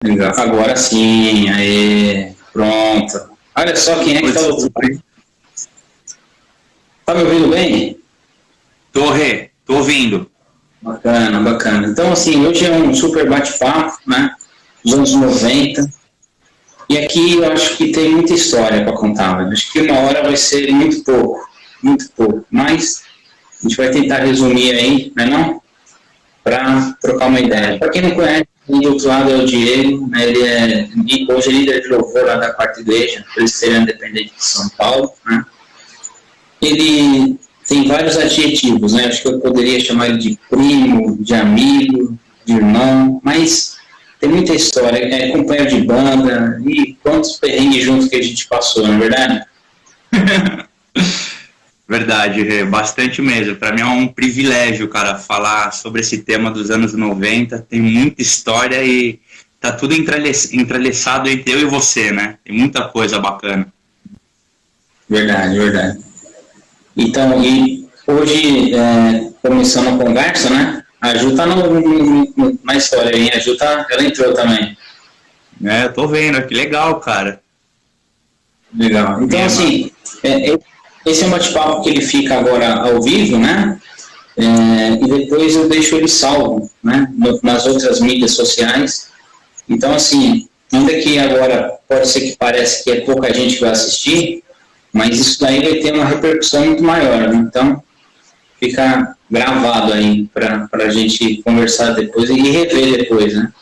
Legal. Agora sim, aí, pronto. Olha só quem é que falou. Tá me ouvindo bem? Tô ouvindo. Bacana, bacana. Então, assim, hoje é um super bate-papo, né? Dos anos 90. E aqui eu acho que tem muita história para contar. Eu acho que uma hora vai ser muito pouco, muito pouco. Mas a gente vai tentar resumir aí, né, não? Para trocar uma ideia. Para quem não conhece, do outro lado é o Diego, né? Ele hoje é líder de louvor lá da Quarta Igreja, Presbiteriana Independente de São Paulo, né? Ele tem vários adjetivos, né? Acho que eu poderia chamar ele de primo, de amigo, de irmão, mas tem muita história, é companheiro de banda, e quantos perrengues juntos que a gente passou, não é verdade? Verdade, bastante mesmo. Para mim é um privilégio, cara, falar sobre esse tema dos anos 90. Tem muita história e tá tudo entrelaçado entre eu e você, né? Tem muita coisa bacana. Verdade, verdade. Então, e hoje, começando a conversa, né? A Ju tá na história aí, a Ju ela entrou também. Eu tô vendo, que legal, cara. Legal. Então, assim, esse é um bate-papo que ele fica agora ao vivo, né? E depois eu deixo ele salvo, né? Nas outras mídias sociais. Então, assim, ainda que agora pode ser que pareça que é pouca gente que vai assistir, mas isso daí vai ter uma repercussão muito maior, né? Então, fica gravado aí para a gente conversar depois e rever depois, né?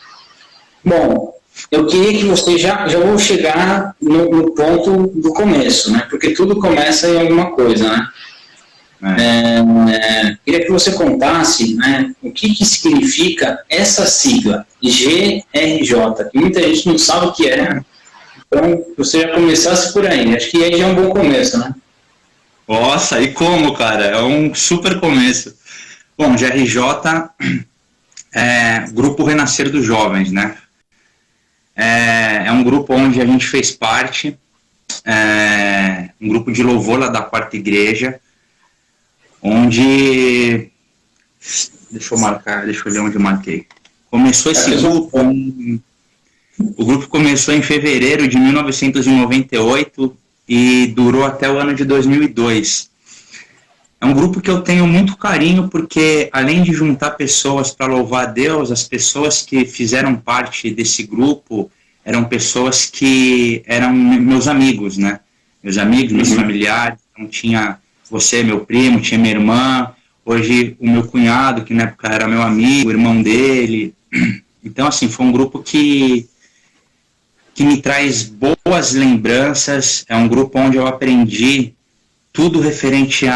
Bom, eu queria que você já vou chegar no ponto do começo, né? Porque tudo começa em alguma coisa, né? Queria que você contasse, né, o que significa essa sigla, GRJ, que muita gente não sabe o que é. Então, você já começasse por aí. Acho que aí já é um bom começo, né? Nossa, e como, cara? É um super começo. Bom, GRJ é Grupo Renascer dos Jovens, né? É um grupo onde a gente fez parte, um grupo de louvor lá da Quarta Igreja, onde... Deixa eu ver onde eu marquei. Começou esse grupo... O grupo começou em fevereiro de 1998 e durou até o ano de 2002. É um grupo que eu tenho muito carinho porque, além de juntar pessoas para louvar a Deus, as pessoas que fizeram parte desse grupo eram pessoas que eram meus amigos, né? Meus amigos, meus familiares. Então tinha você, meu primo, tinha minha irmã, hoje o meu cunhado, que na época era meu amigo, o irmão dele. Então, assim, foi um grupo que me traz boas lembranças. É um grupo onde eu aprendi tudo referente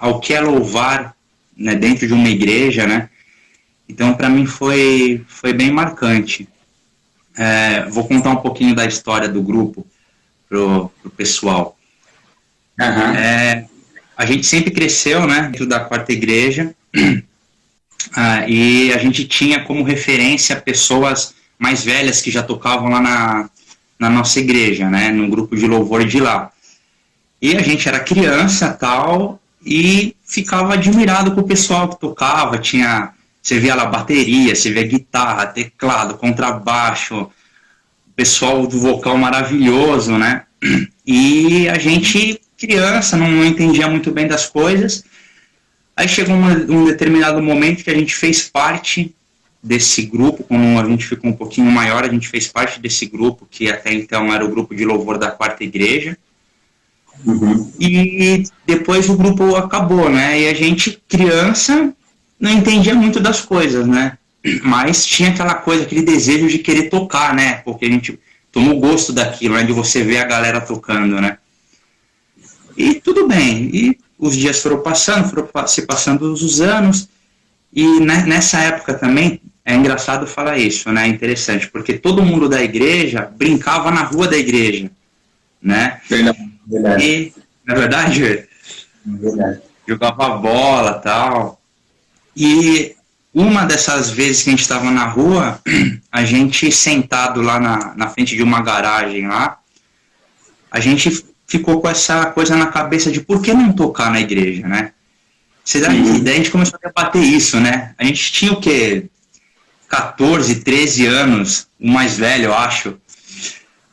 ao que é louvar, né, dentro de uma igreja, né? Então, para mim, foi bem marcante. Vou contar um pouquinho da história do grupo pro pessoal. A gente sempre cresceu, né, dentro da Quarta Igreja, e a gente tinha como referência pessoas mais velhas que já tocavam lá na nossa igreja, né, no grupo de louvor de lá. E a gente era criança tal, e ficava admirado com o pessoal que tocava. Você via lá bateria, você via guitarra, teclado, contrabaixo, pessoal do vocal maravilhoso, né? E a gente, criança, não entendia muito bem das coisas. Aí chegou um determinado momento que a gente fez parte desse grupo. Como a gente ficou um pouquinho maior, a gente fez parte desse grupo, que até então era o grupo de louvor da Quarta Igreja. E depois o grupo acabou, né? E a gente, criança, não entendia muito das coisas, né? Mas tinha aquela coisa, aquele desejo de querer tocar, né? Porque a gente tomou gosto daquilo, né? De você ver a galera tocando, né? E tudo bem. E os dias foram se passando os anos. E nessa época também, é engraçado falar isso, né? É interessante, porque todo mundo da igreja brincava na rua da igreja, né? Verdade. E, na verdade, jogava bola e tal. E uma dessas vezes que a gente estava na rua, a gente sentado lá na frente de uma garagem lá, a gente ficou com essa coisa na cabeça de por que não tocar na igreja, né? Daí a gente começou a debater isso, né? A gente tinha o quê? 14, 13 anos, o mais velho, eu acho.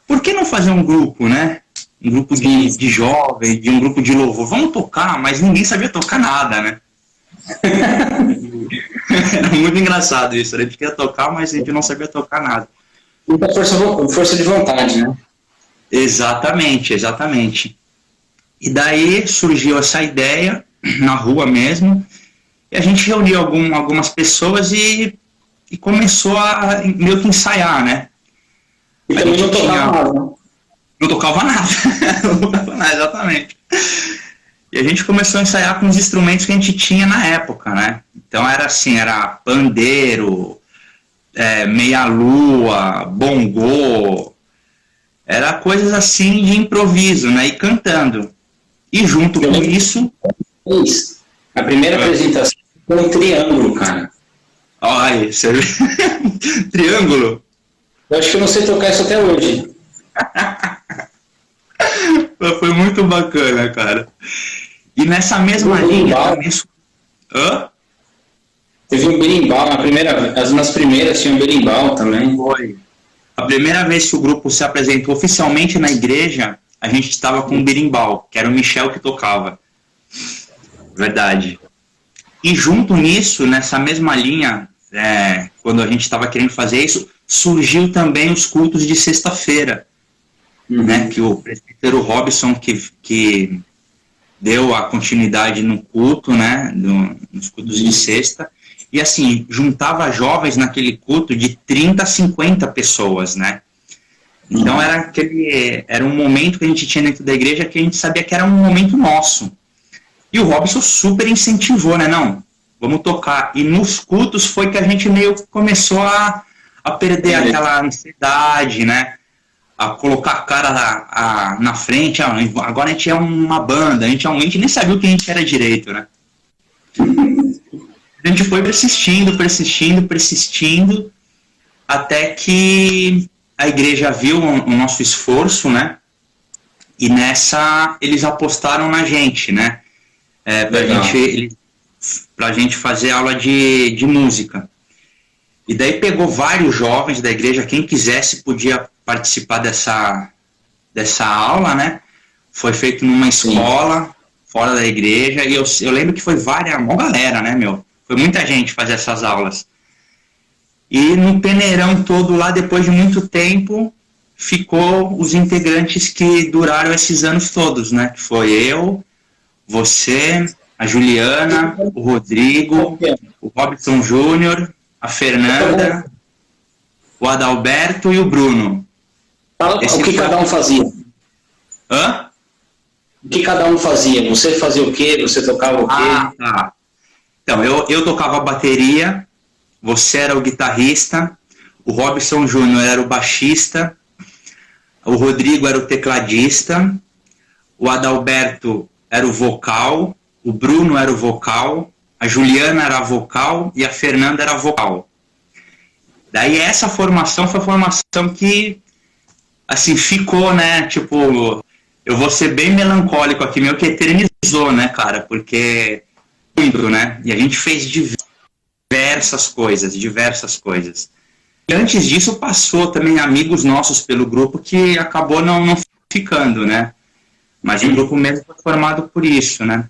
Por que não fazer um grupo, né? Um grupo de jovens, de um grupo de louvor. Vamos tocar, mas ninguém sabia tocar nada, né? Era muito engraçado isso. A gente queria tocar, mas a gente não sabia tocar nada. Muita força de vontade, né? Exatamente, exatamente. E daí surgiu essa ideia, na rua mesmo, e a gente reuniu algumas pessoas e começou a meio que ensaiar, né? E também não tocava nada, né? Não tocava nada. Não tocava nada, exatamente. E a gente começou a ensaiar com os instrumentos que a gente tinha na época, né? Então era assim, era pandeiro, meia-lua, bongô, era coisas assim de improviso, né? E cantando. E junto com isso... A primeira apresentação foi um triângulo, cara. Ai, você vê? Triângulo? Eu acho que eu não sei tocar isso até hoje. Foi muito bacana, cara. E nessa mesma linha... Hã? Teve um berimbau, nas primeiras tinha um berimbau também. Foi. A primeira vez que o grupo se apresentou oficialmente na igreja, a gente estava com um berimbau, que era o Michel que tocava. Verdade. E junto nisso, nessa mesma linha, quando a gente estava querendo fazer isso, surgiu também os cultos de sexta-feira, né? Que o presbítero Robson que deu a continuidade no culto, né? Nos cultos de sexta. E assim, juntava jovens naquele culto de 30 a 50 pessoas, né? Então era um momento que a gente tinha dentro da igreja que a gente sabia que era um momento nosso. E o Robson super incentivou, né? Não, vamos tocar. E nos cultos foi que a gente meio que começou a perder aquela ansiedade, né? A colocar a cara na frente. Agora a gente é uma banda, a gente nem sabia o que a gente era direito, né? A gente foi persistindo, até que a igreja viu o nosso esforço, né? E nessa eles apostaram na gente, né? Pra gente fazer aula de música. E daí pegou vários jovens da igreja, quem quisesse podia participar dessa aula, né? Foi feito numa escola, fora da igreja, e eu lembro que foi uma galera, né, meu? Foi muita gente fazer essas aulas. E no peneirão todo lá, depois de muito tempo, ficou os integrantes que duraram esses anos todos, né? Que foi eu, você, a Juliana, o Rodrigo, o Robson Júnior, a Fernanda, o Adalberto e o Bruno. Fala o que cada um fazia. Hã? O que cada um fazia? Você fazia o quê? Você tocava o quê? Tá. Então, eu tocava bateria, você era o guitarrista, o Robson Júnior era o baixista, o Rodrigo era o tecladista, o Adalberto era o vocal, o Bruno era o vocal, a Juliana era a vocal e a Fernanda era a vocal. Daí essa formação foi a formação que, assim, ficou, né, tipo, eu vou ser bem melancólico aqui, meio que eternizou, né, cara, porque muito, né, e a gente fez diversas coisas. E antes disso passou também amigos nossos pelo grupo que acabou não ficando, né, mas o grupo mesmo foi formado por isso, né.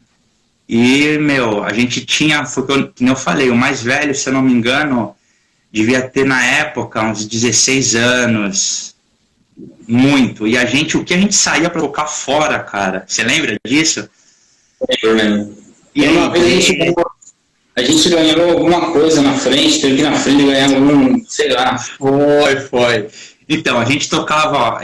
E, a gente tinha, como eu falei, o mais velho, se eu não me engano, devia ter na época uns 16 anos, muito. E o que a gente saía pra tocar fora, cara, você lembra disso? Eu lembro. E uma vez a gente ganhou alguma coisa na frente, teve que ir na frente ganhar algum, sei lá. Foi. Então, a gente tocava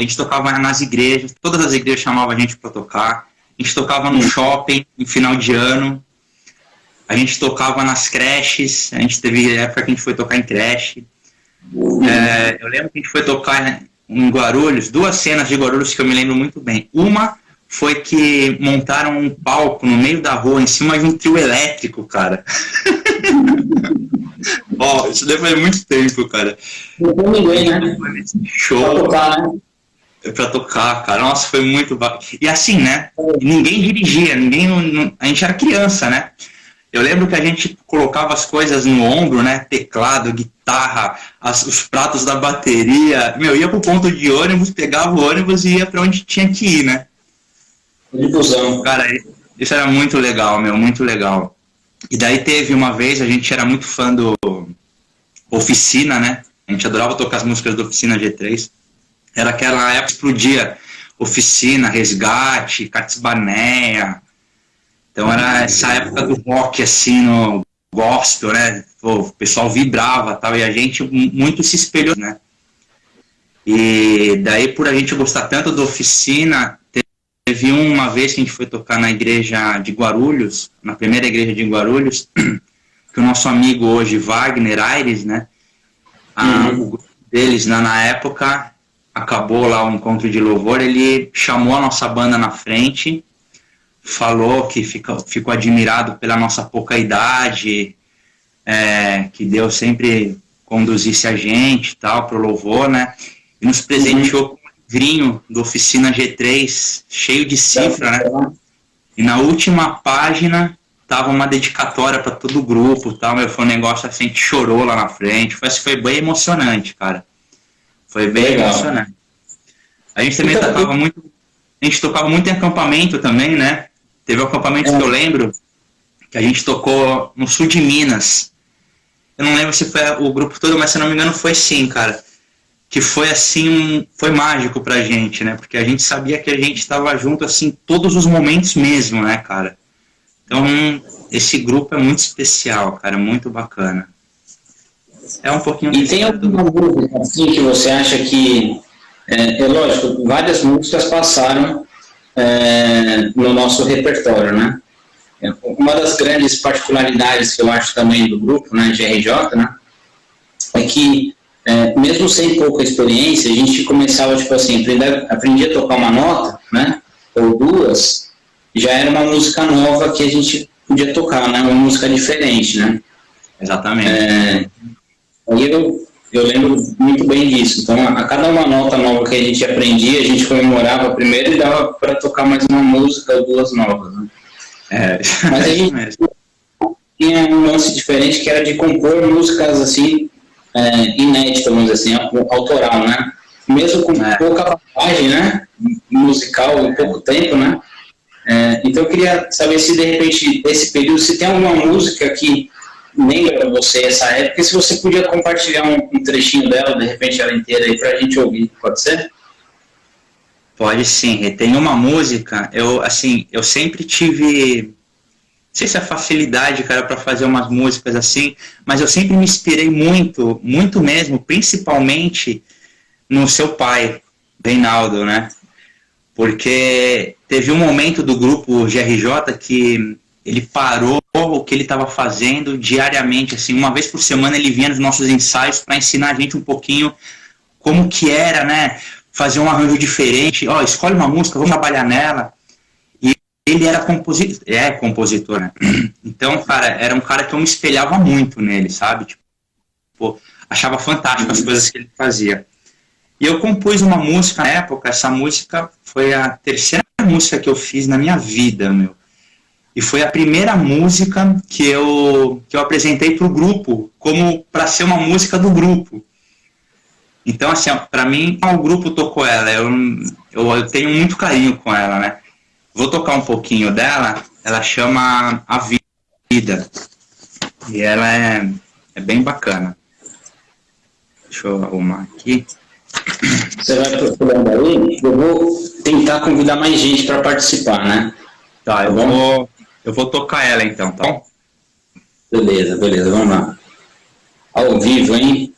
nas igrejas, todas as igrejas chamavam a gente pra tocar. A gente tocava no shopping, em final de ano. A gente tocava nas creches. A gente teve época que a gente foi tocar em creche. Eu lembro que a gente foi tocar em Guarulhos, 2 cenas de Guarulhos que eu me lembro muito bem. Uma foi que montaram um palco no meio da rua, em cima de um trio elétrico, cara. Isso daí foi muito tempo, cara. Não tem ninguém, né? Show. Pra tocar, cara. Nossa, foi muito bacana. E assim, né? Ninguém dirigia, a gente era criança, né? Eu lembro que a gente colocava as coisas no ombro, né? Teclado, guitarra, os pratos da bateria. Ia pro ponto de ônibus, pegava o ônibus e ia pra onde tinha que ir, né? Difusão. Cara, isso era muito legal, muito legal. E daí teve uma vez, a gente era muito fã do Oficina, né? A gente adorava tocar as músicas do Oficina G3. Era aquela época que explodia Oficina, Resgate, Catsbaneia. Então era essa época do rock, assim, no gospel, né? Pô, o pessoal vibrava tal, e a gente muito se espelhou, né? E daí, por a gente gostar tanto da Oficina, teve uma vez que a gente foi tocar na igreja de Guarulhos, na primeira igreja de Guarulhos, que o nosso amigo hoje, Wagner Aires, né? O grupo deles, na época, acabou lá o encontro de louvor, ele chamou a nossa banda na frente, falou que ficou admirado pela nossa pouca idade, que Deus sempre conduzisse a gente e tal, pro louvor, né? E nos presenteou com um livrinho do Oficina G3, cheio de cifra, né? E na última página tava uma dedicatória para todo o grupo, tal, foi um negócio assim, a gente chorou lá na frente, foi bem emocionante, cara. Foi bem emocionante. A gente também tocava muito em acampamento também, né? Teve um acampamento que eu lembro, que a gente tocou no sul de Minas. Eu não lembro se foi o grupo todo, mas se não me engano foi sim, cara. Que foi assim, foi mágico pra gente, né? Porque a gente sabia que a gente estava junto, assim, todos os momentos mesmo, né, cara? Então, esse grupo é muito especial, cara, muito bacana. É um pouquinho... E tem alguma música, assim, que você acha que... É lógico, várias músicas passaram no nosso repertório, né? Uma das grandes particularidades que eu acho também do grupo, né, GRJ, né, é que mesmo sem pouca experiência, a gente começava, tipo assim, aprendia a tocar uma nota, né, ou duas, já era uma música nova que a gente podia tocar, né, uma música diferente, né. Exatamente. Aí eu lembro muito bem disso. Então, a cada uma nota nova que a gente aprendia, a gente comemorava primeiro e dava para tocar mais uma música ou duas novas, né. Mas a gente tinha um lance diferente que era de compor músicas assim, inéditas, vamos dizer assim, autoral, né? Mesmo com pouca bagagem, né? Musical, em pouco tempo, né? Então eu queria saber se de repente, esse período, se tem alguma música que lembra você essa época, e se você podia compartilhar um trechinho dela, de repente ela inteira aí, pra gente ouvir, pode ser? Pode sim, tem uma música, eu sempre tive, não sei se é facilidade, cara, para fazer umas músicas assim, mas eu sempre me inspirei muito, muito mesmo, principalmente no seu pai, Reinaldo, né? Porque teve um momento do grupo GRJ que ele parou o que ele estava fazendo diariamente, assim, uma vez por semana ele vinha nos nossos ensaios para ensinar a gente um pouquinho como que era, né? Fazer um arranjo diferente, escolhe uma música, vamos trabalhar nela. E ele era compositor, né? Então, cara, era um cara que eu me espelhava muito nele, sabe? Tipo, achava fantástico as coisas que ele fazia. E eu compus uma música na época, essa música foi a terceira música que eu fiz na minha vida, meu. E foi a primeira música que eu apresentei pro grupo, como para ser uma música do grupo. Então, assim, para mim, o grupo tocou ela, eu tenho muito carinho com ela, né? Vou tocar um pouquinho dela, ela chama A Vida, e ela é bem bacana. Deixa eu arrumar aqui. Você vai procurando aí, eu vou tentar convidar mais gente para participar, né? Tá, eu vou tocar ela então, tá bom? Beleza, vamos lá. Ao vivo, hein?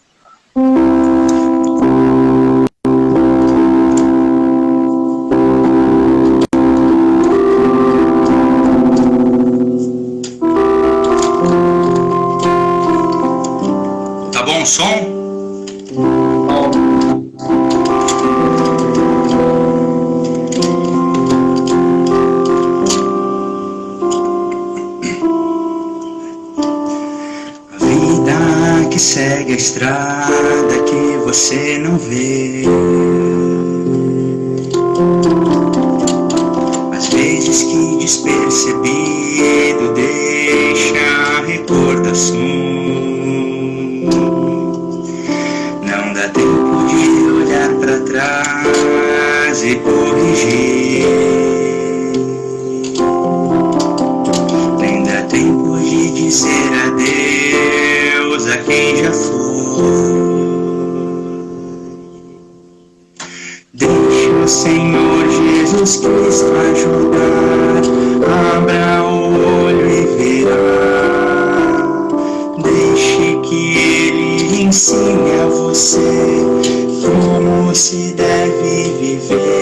Tá bom o som? Que segue a estrada que você não vê. Às vezes que despercebido deixa se corrigir. Nem dá tempo de dizer adeus a quem já foi. Deixe o Senhor Jesus Cristo ajudar. Abra o olho e verá. Deixe que Ele ensine a você como se deve viver.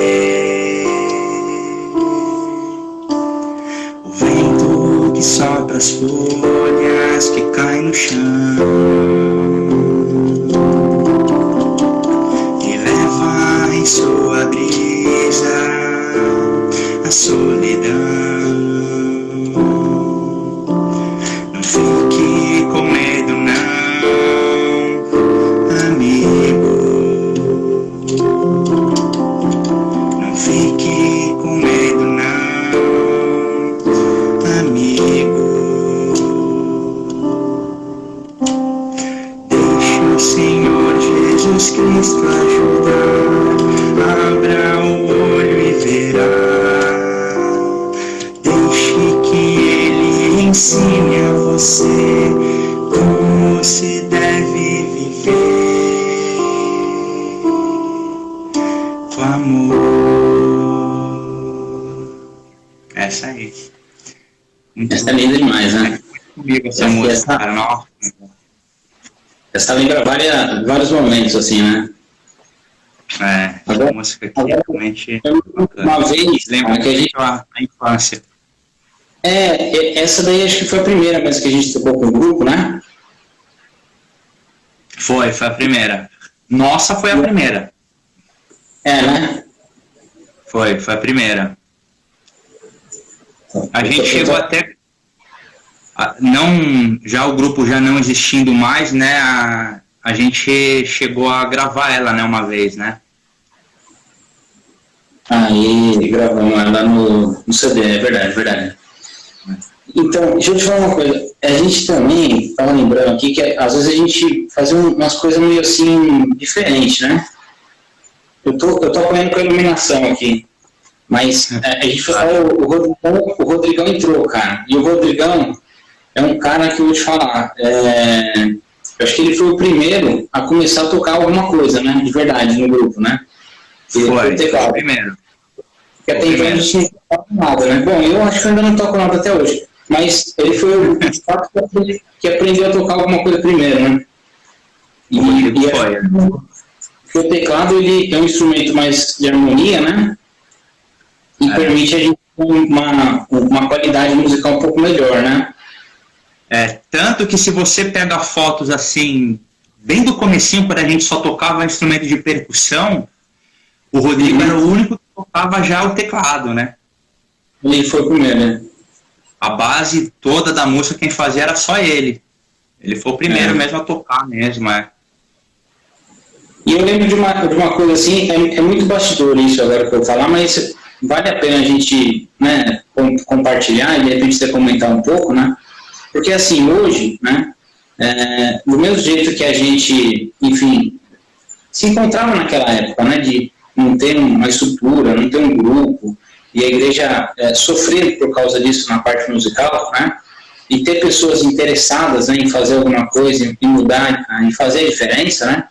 O vento que sopra as folhas que caem no chão e leva em sua brisa a solidão. Não fique com medo, não, amigo. Não fique com medo, não, amigo. Deixe o Senhor Jesus Cristo ajudar. Abra o olho e verá. Deixe que Ele ensine a você como se deve viver com amor. Essa aí. Essa é linda demais, né? Comigo essa música, cara. Nossa. Essa lembra vários momentos, assim, né? É, Agora, a música que realmente uma vez, lembra que a gente... a infância. Essa daí acho que foi a primeira vez que a gente tocou com o grupo, né? Foi a primeira. Nossa, foi a primeira. Né? Foi a primeira. A gente chegou até... Não, já o grupo já não existindo mais, né? A gente chegou a gravar ela, né? Uma vez, né? Aí gravamos ela no CD, é verdade. Então, deixa eu te falar uma coisa. A gente também estava lembrando aqui que às vezes a gente fazia umas coisas meio assim diferentes, né? Eu tô apanhando com a iluminação aqui. Mas a gente foi falar, o Rodrigão entrou, cara. E o Rodrigão é um cara que eu vou te falar. Eu acho que ele foi o primeiro a começar a tocar alguma coisa, né? De verdade, no grupo, né? Foi o primeiro. Porque até então a gente não toca nada, né? Bom, eu acho que eu ainda não toco nada até hoje. Mas ele foi o fato que aprendeu a tocar alguma coisa primeiro, né? E o teclado, ele é um instrumento mais de harmonia, né? E permite a gente ter uma qualidade musical um pouco melhor, né? Tanto que se você pega fotos assim, bem do comecinho, quando a gente só tocava instrumento de percussão, o Rodrigo era o único que tocava já o teclado, né? Ele foi o primeiro, né? A base toda da música quem fazia era só ele. Ele foi o primeiro mesmo a tocar mesmo, E eu lembro de uma coisa assim, é muito bastidor isso agora que eu vou falar, mas vale a pena a gente, né, compartilhar e de repente você comentar um pouco, né? Porque assim, hoje, né, do mesmo jeito que a gente, enfim, se encontrava naquela época, né, de não ter uma estrutura, não ter um grupo, e a igreja sofrer por causa disso na parte musical, né, e ter pessoas interessadas, né, em fazer alguma coisa, em mudar, em fazer a diferença, né,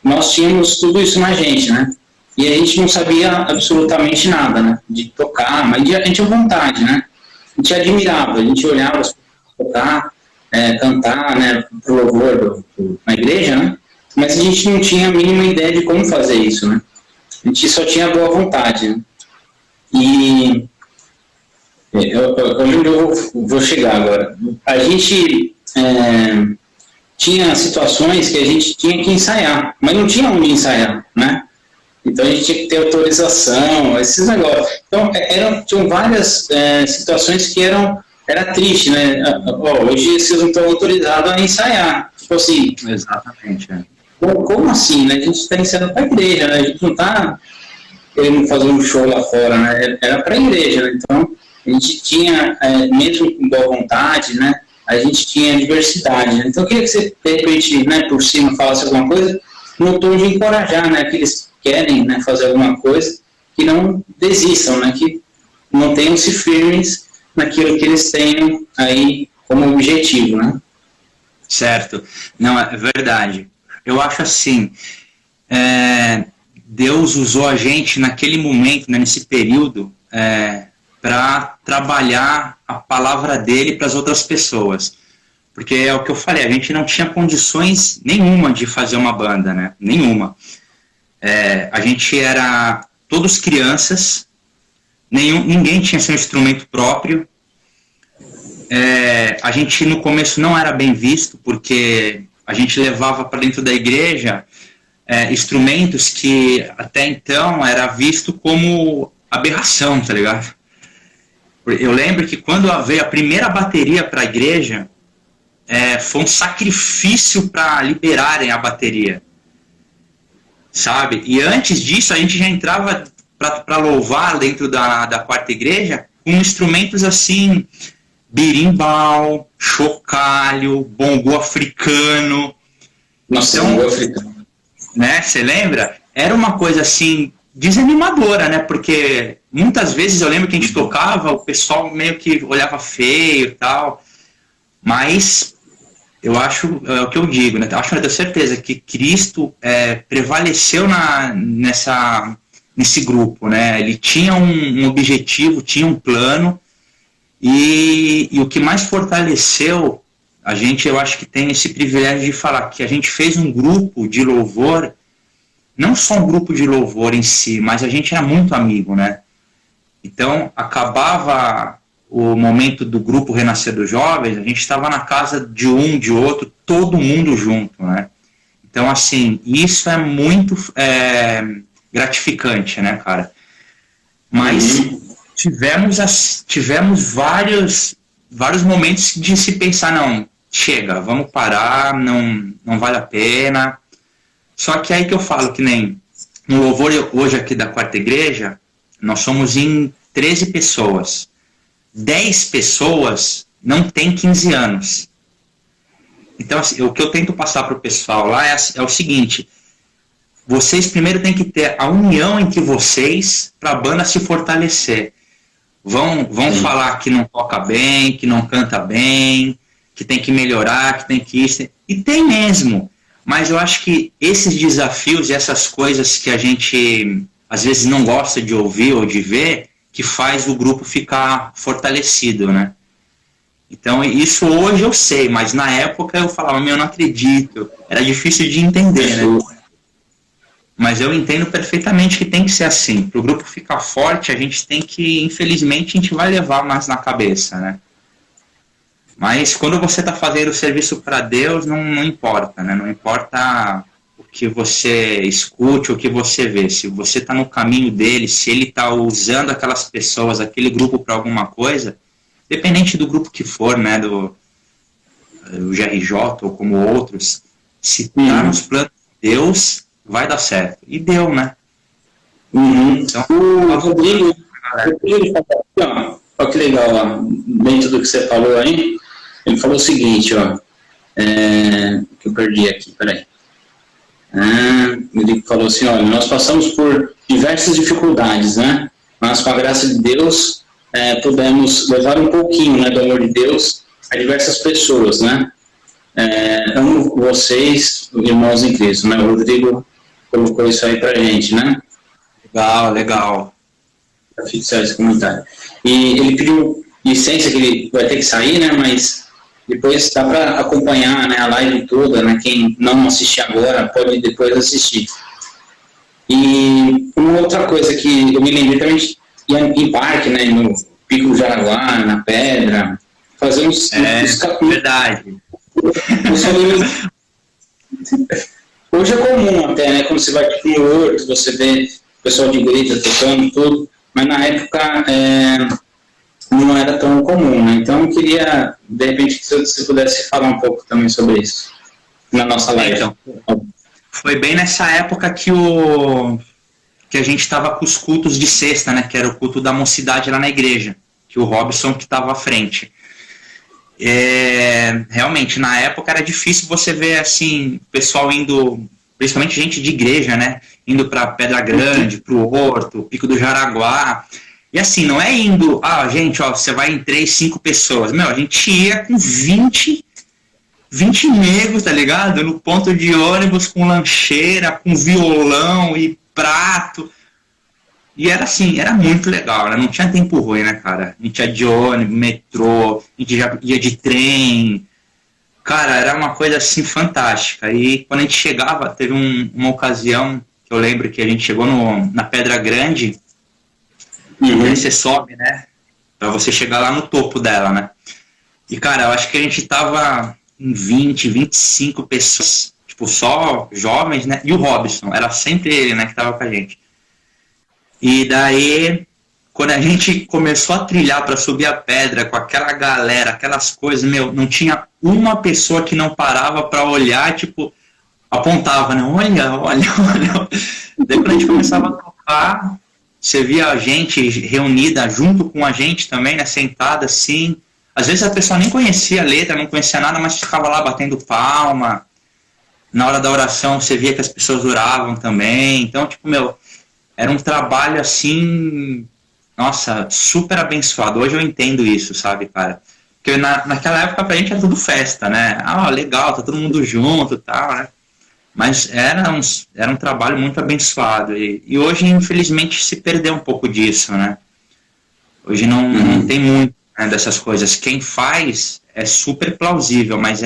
nós tínhamos tudo isso na gente, né, e a gente não sabia absolutamente nada, né, de tocar, mas a gente tinha vontade, né, a gente admirava, a gente olhava as pessoas tocar, cantar, né, pro louvor na igreja, né, mas a gente não tinha a mínima ideia de como fazer isso, né, a gente só tinha boa vontade, né? E onde eu vou chegar agora? A gente tinha situações que a gente tinha que ensaiar, mas não tinha onde ensaiar, né? Então a gente tinha que ter autorização, esses negócios. Então tinham várias situações que era triste, né? Hoje vocês não estão autorizados a ensaiar. Tipo assim. Exatamente. Como assim, né? A gente está ensaiando para a igreja, né? A gente não está querendo fazer um show lá fora, né? Era para a igreja, né? Então a gente tinha, mesmo com boa vontade, né? A gente tinha diversidade, né? Então eu queria que você, de repente, né, por cima, falasse alguma coisa no tom de encorajar, né? Que eles querem, né, fazer alguma coisa que não desistam, né? Que mantenham-se firmes naquilo que eles tenham aí como objetivo, né? Certo. Não, é verdade. Eu acho assim, Deus usou a gente naquele momento, né, nesse período, para trabalhar a palavra dele para as outras pessoas. Porque é o que eu falei, a gente não tinha condições nenhuma de fazer uma banda, né? Nenhuma. A gente era todos crianças, ninguém tinha seu instrumento próprio. A gente no começo não era bem visto, porque a gente levava para dentro da igreja instrumentos que até então era visto como aberração, tá ligado? Eu lembro que quando veio a primeira bateria para a igreja, foi um sacrifício para liberarem a bateria, sabe? E antes disso a gente já entrava para louvar dentro da quarta igreja com instrumentos assim, berimbau, chocalho, bongo africano. Nossa, então, bongo africano. Né, você lembra? Era uma coisa assim desanimadora, né? Porque muitas vezes eu lembro que a gente tocava, o pessoal meio que olhava feio e tal, mas eu acho, é o que eu digo, né? Eu tenho certeza que Cristo prevaleceu nesse grupo, né? Ele tinha um objetivo, tinha um plano, e o que mais fortaleceu a gente, eu acho que tem esse privilégio de falar que a gente fez um grupo de louvor, não só um grupo de louvor em si, mas a gente era muito amigo, né? Então, acabava o momento do grupo Renascer dos Jovens, a gente estava na casa de um, de outro, todo mundo junto, né? Então, assim, isso é muito gratificante, né, cara? Mas tivemos vários momentos de se pensar, não, chega, vamos parar, não vale a pena. Só que aí que eu falo, que nem no louvor hoje aqui da quarta igreja, nós somos em 13 pessoas. 10 pessoas não têm 15 anos. Então, assim, o que eu tento passar para o pessoal lá é o seguinte: vocês primeiro têm que ter a união entre vocês para a banda se fortalecer. Vão falar que não toca bem, que não canta bem, que tem que melhorar, que tem que isso. E tem mesmo. Mas eu acho que esses desafios e essas coisas que a gente às vezes não gosta de ouvir ou de ver, que faz o grupo ficar fortalecido, né? Então, isso hoje eu sei, mas na época eu falava, eu não acredito. Era difícil de entender, né? Mas eu entendo perfeitamente que tem que ser assim. Para o grupo ficar forte, a gente tem que, infelizmente, a gente vai levar mais na cabeça, né? Mas quando você está fazendo o serviço para Deus, não importa, né? Não importa o que você escute, o que você vê. Se você está no caminho dele, se ele está usando aquelas pessoas, aquele grupo para alguma coisa, independente do grupo que for, né? Do GRJ ou como outros, se está nos planos de Deus, vai dar certo. E deu, né? Então, o Rodrigo, olha que legal, ó, dentro do que você falou aí, ele falou o seguinte, ó, que eu perdi aqui, peraí. Ele falou assim, olha, nós passamos por diversas dificuldades, né? Mas com a graça de Deus, pudemos levar um pouquinho, né, do amor de Deus a diversas pessoas, né? Amo vocês, irmãos em Cristo, né? O Rodrigo colocou isso aí pra gente, né? Legal. Para fixar esse comentário. E ele pediu licença, que ele vai ter que sair, né? Mas depois dá para acompanhar, né, a live toda, né? Quem não assistir agora pode depois assistir. E uma outra coisa que eu me lembrei também, ia em parque, né? No Pico do Jaraguá, na Pedra, fazer uns verdade. Hoje é comum até, né? Quando você vai para o horto, você vê o pessoal de grita tocando tudo, mas na época não era tão comum, né? Então eu queria, de repente, que você pudesse falar um pouco também sobre isso na nossa live. Então, foi bem nessa época que a gente estava com os cultos de sexta, né? Que era o culto da mocidade lá na igreja, que o Robson que estava à frente. Realmente, na época era difícil você ver assim, o pessoal indo principalmente gente de igreja, né? Indo para Pedra Grande, para o Horto, Pico do Jaraguá. E assim, não é indo, gente, você vai em 3, 5 pessoas. Meu, a gente ia com 20 negros, tá ligado? No ponto de ônibus, com lancheira, com violão e prato. E era assim, era muito legal, né? Não tinha tempo ruim, né, cara? A gente ia de ônibus, metrô, a gente já ia de trem. Cara, era uma coisa assim fantástica. E quando a gente chegava, teve uma ocasião que eu lembro que a gente chegou na Pedra Grande. E aí você sobe, né? Pra você chegar lá no topo dela, né? E, cara, eu acho que a gente tava em 20, 25 pessoas, tipo, só jovens, né? E o Robson, era sempre ele, né, que tava com a gente. E daí, quando a gente começou a trilhar para subir a pedra com aquela galera, aquelas coisas, meu, não tinha uma pessoa que não parava para olhar, tipo, apontava, né? Olha. Daí quando a gente começava a tocar, você via a gente reunida junto com a gente também, né? Sentada assim. Às vezes a pessoa nem conhecia a letra, não conhecia nada, mas ficava lá batendo palma. Na hora da oração você via que as pessoas oravam também. Então, tipo, meu, era um trabalho assim, nossa, super abençoado. Hoje eu entendo isso, sabe, cara? Porque naquela época pra gente era tudo festa, né? Legal, tá todo mundo junto e tal, né? Mas era um trabalho muito abençoado. E hoje, infelizmente, se perdeu um pouco disso, né? Hoje não tem muito, né, dessas coisas. Quem faz é super plausível, mas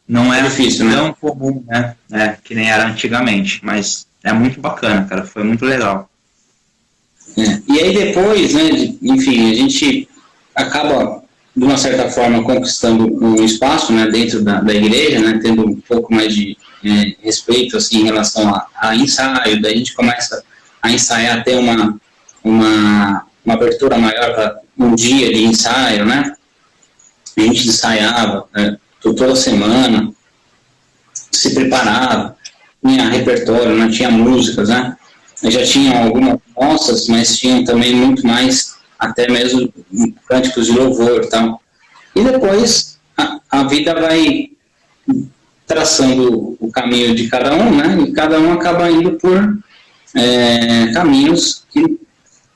não é difícil, tão comum, né? Que nem era antigamente. Mas é muito bacana, cara. Foi muito legal. E aí depois, né, enfim, a gente acaba, de uma certa forma, conquistando um espaço, né, dentro da igreja, né, tendo um pouco mais de respeito, assim, em relação a ensaio. Daí a gente começa a ensaiar, ter uma abertura maior para um dia de ensaio, né? A gente ensaiava toda semana, se preparava, tinha repertório, né? Tinha músicas, né? Já tinham algumas nossas, mas tinham também muito mais, até mesmo cânticos de louvor e tal. E depois a vida vai traçando o caminho de cada um, né? E cada um acaba indo por caminhos que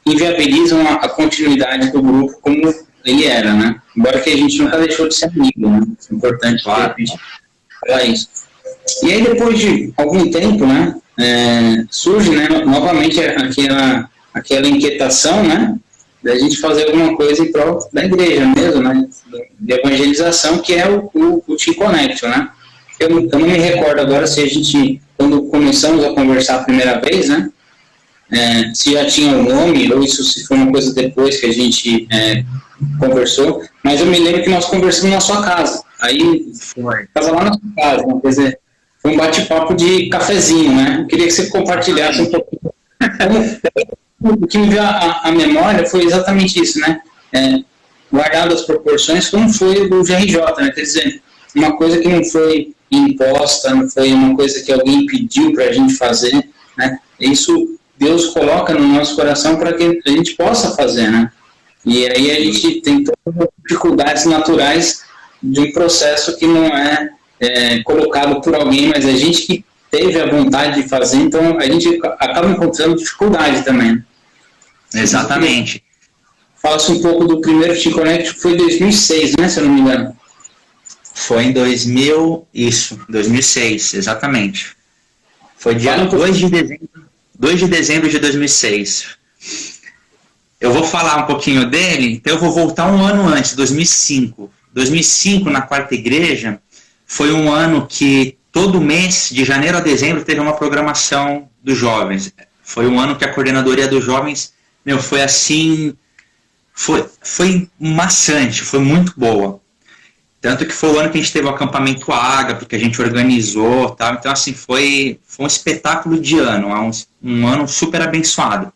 inviabilizam a continuidade do grupo como ele era, né? Embora que a gente nunca deixou de ser amigo, né? É importante falar isso. E aí depois de algum tempo, né? Surge, né, novamente aquela inquietação, né? Da gente fazer alguma coisa em prol da igreja mesmo, né? De evangelização, que é o Team Connection, né? Eu não me recordo agora se a gente, quando começamos a conversar a primeira vez, né? Se já tinha um nome, ou isso se foi uma coisa depois que a gente conversou, mas eu me lembro que nós conversamos na sua casa. Aí, estava lá na sua casa, quer dizer, foi um bate-papo de cafezinho, né? Eu queria que você compartilhasse um pouquinho. O que me veio à memória foi exatamente isso, né? Guardado as proporções, como foi o GRJ, né? Quer dizer, uma coisa que não foi imposta, não foi uma coisa que alguém pediu para a gente fazer, né? Isso Deus coloca no nosso coração para que a gente possa fazer, né? E aí a gente tem todas as dificuldades naturais de um processo que não é colocado por alguém, mas a gente que teve a vontade de fazer, então a gente acaba encontrando dificuldade também. Exatamente. Fala-se um pouco do primeiro Team Connect, que foi em 2006, né, se eu não me engano. Foi em 2006, exatamente. Foi dia 2 de dezembro de 2006. Eu vou falar um pouquinho dele, então eu vou voltar um ano antes, 2005. 2005, na Quarta Igreja, foi um ano que todo mês, de janeiro a dezembro, teve uma programação dos jovens. Foi um ano que a coordenadoria dos jovens, foi assim, foi maçante, foi muito boa. Tanto que foi o ano que a gente teve o acampamento Ágape, que a gente organizou, tá? Então, assim, foi um espetáculo de ano, um ano super abençoado.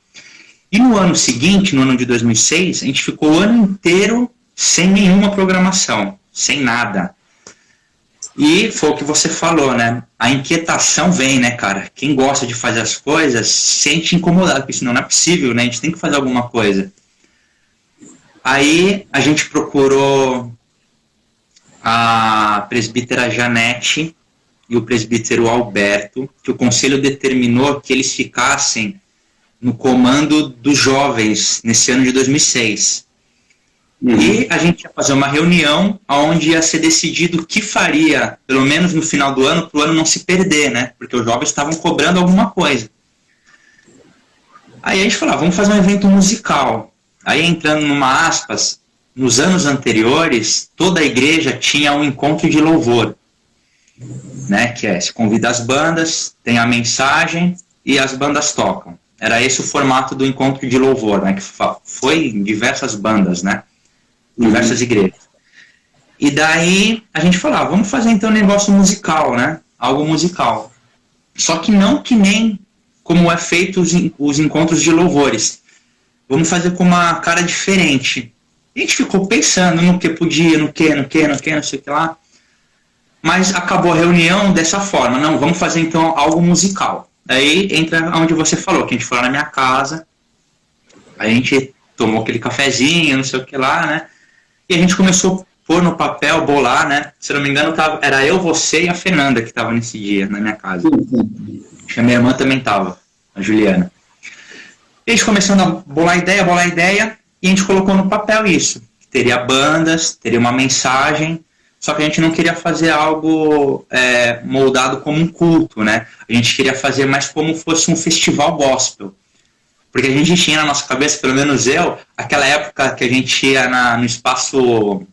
E no ano seguinte, no ano de 2006, a gente ficou o ano inteiro sem nenhuma programação, sem nada. E foi o que você falou, né? A inquietação vem, né, cara? Quem gosta de fazer as coisas se sente incomodado, porque senão não é possível, né? A gente tem que fazer alguma coisa. Aí a gente procurou a presbítera Janete, e o presbítero Alberto, que o conselho determinou que eles ficassem no comando dos jovens nesse ano de 2006. E a gente ia fazer uma reunião onde ia ser decidido o que faria, pelo menos no final do ano, para o ano não se perder, né? Porque os jovens estavam cobrando alguma coisa. Aí a gente falou, vamos fazer um evento musical. Aí entrando numa aspas, nos anos anteriores, toda a igreja tinha um encontro de louvor, né? Que se convida as bandas, tem a mensagem e as bandas tocam. Era esse o formato do encontro de louvor, né? Que foi em diversas bandas, né? Diversas igrejas. E daí a gente falou, vamos fazer então um negócio musical, né? Algo musical. Só que não que nem como é feito os encontros de louvores. Vamos fazer com uma cara diferente. A gente ficou pensando no que podia, no que, não sei o que lá. Mas acabou a reunião dessa forma. Não, vamos fazer então algo musical. Daí entra onde você falou, que a gente foi lá na minha casa, a gente tomou aquele cafezinho, não sei o que lá, né? E a gente começou a pôr no papel, bolar, né? Se não me engano, era eu, você e a Fernanda que estavam nesse dia na minha casa. A minha irmã também estava, a Juliana. E a gente começando a bolar ideia, e a gente colocou no papel isso. Teria bandas, teria uma mensagem, só que a gente não queria fazer algo moldado como um culto, né? A gente queria fazer mais como fosse um festival gospel. Porque a gente tinha na nossa cabeça, pelo menos eu, aquela época que a gente ia no espaço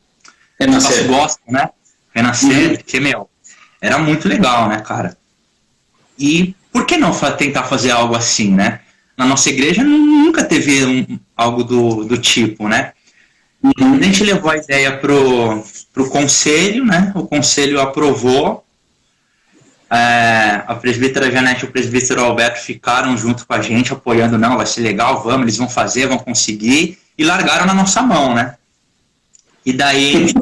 gospel, né? Renascer, que, era muito legal, né, cara? E por que não tentar fazer algo assim, né? Na nossa igreja nunca teve algo do tipo, né? A gente levou a ideia pro conselho, né? O conselho aprovou. A presbítera Janete e o presbítero Alberto ficaram junto com a gente, apoiando, não, vai ser legal, vamos, eles vão fazer, vão conseguir, e largaram na nossa mão, né? E daí,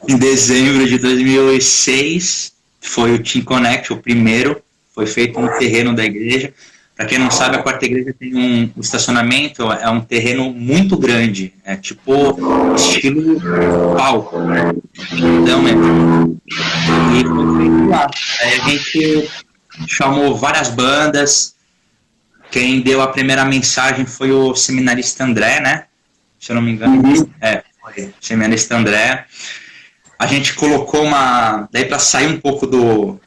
em dezembro de 2006, foi o Team Connect, o primeiro, foi feito no terreno da igreja. Para quem não sabe, a quarta igreja tem um estacionamento, é um terreno muito grande, é tipo estilo palco, né? Então, e foi feito lá. Aí a gente chamou várias bandas, quem deu a primeira mensagem foi o seminarista André, né? Se eu não me engano, foi o seminarista André. A gente colocou daí para sair um pouco do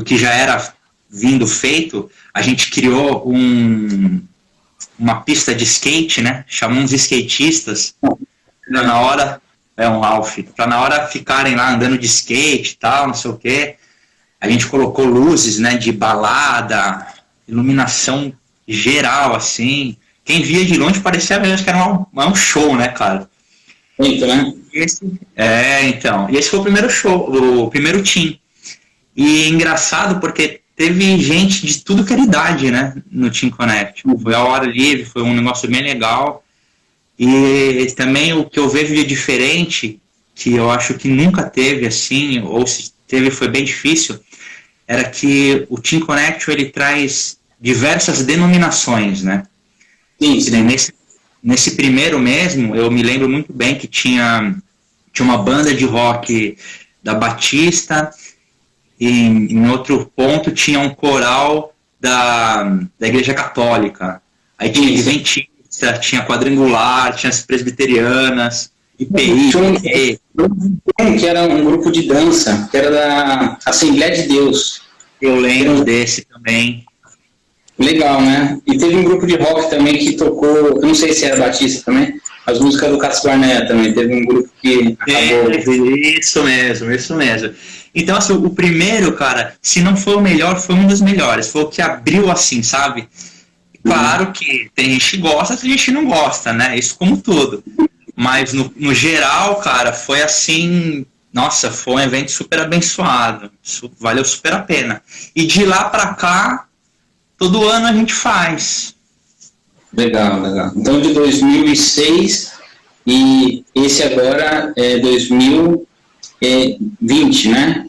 que já era vindo feito, a gente criou uma pista de skate, né? Chamamos uns skatistas para na hora, um Ralph, para na hora ficarem lá andando de skate e tal, não sei o quê. A gente colocou luzes, né, de balada, iluminação geral, assim. Quem via de longe parecia mesmo que era um show, né, cara? Muito, né? Então. E esse foi o primeiro show, o primeiro team. E engraçado porque teve gente de tudo que era idade, né, no Team Connect. Foi a hora livre, foi um negócio bem legal. E também o que eu vejo de diferente, que eu acho que nunca teve assim, ou se teve foi bem difícil, era que o Team Connect ele traz diversas denominações, né? Sim. Nesse primeiro mesmo, eu me lembro muito bem que tinha uma banda de rock da Batista, e em outro ponto tinha um coral da Igreja Católica. Aí tinha adventista, tinha quadrangular, tinha as presbiterianas, IPI. Que era um grupo de dança, que era da Assembleia de Deus. Eu lembro desse também. Legal, né? E teve um grupo de rock também que tocou, eu não sei se era Batista também, as músicas do Cássio Barnett também. Teve um grupo que acabou... Isso mesmo. Então, assim, o primeiro, cara, se não foi o melhor, foi um dos melhores. Foi o que abriu, assim, sabe? Claro que tem gente que gosta, tem gente que não gosta, né? Isso como tudo. Mas, no geral, cara, foi assim... Nossa, foi um evento super abençoado. Valeu super a pena. E de lá pra cá, todo ano a gente faz. Legal. Então, de 2006 e esse agora é 2020, né?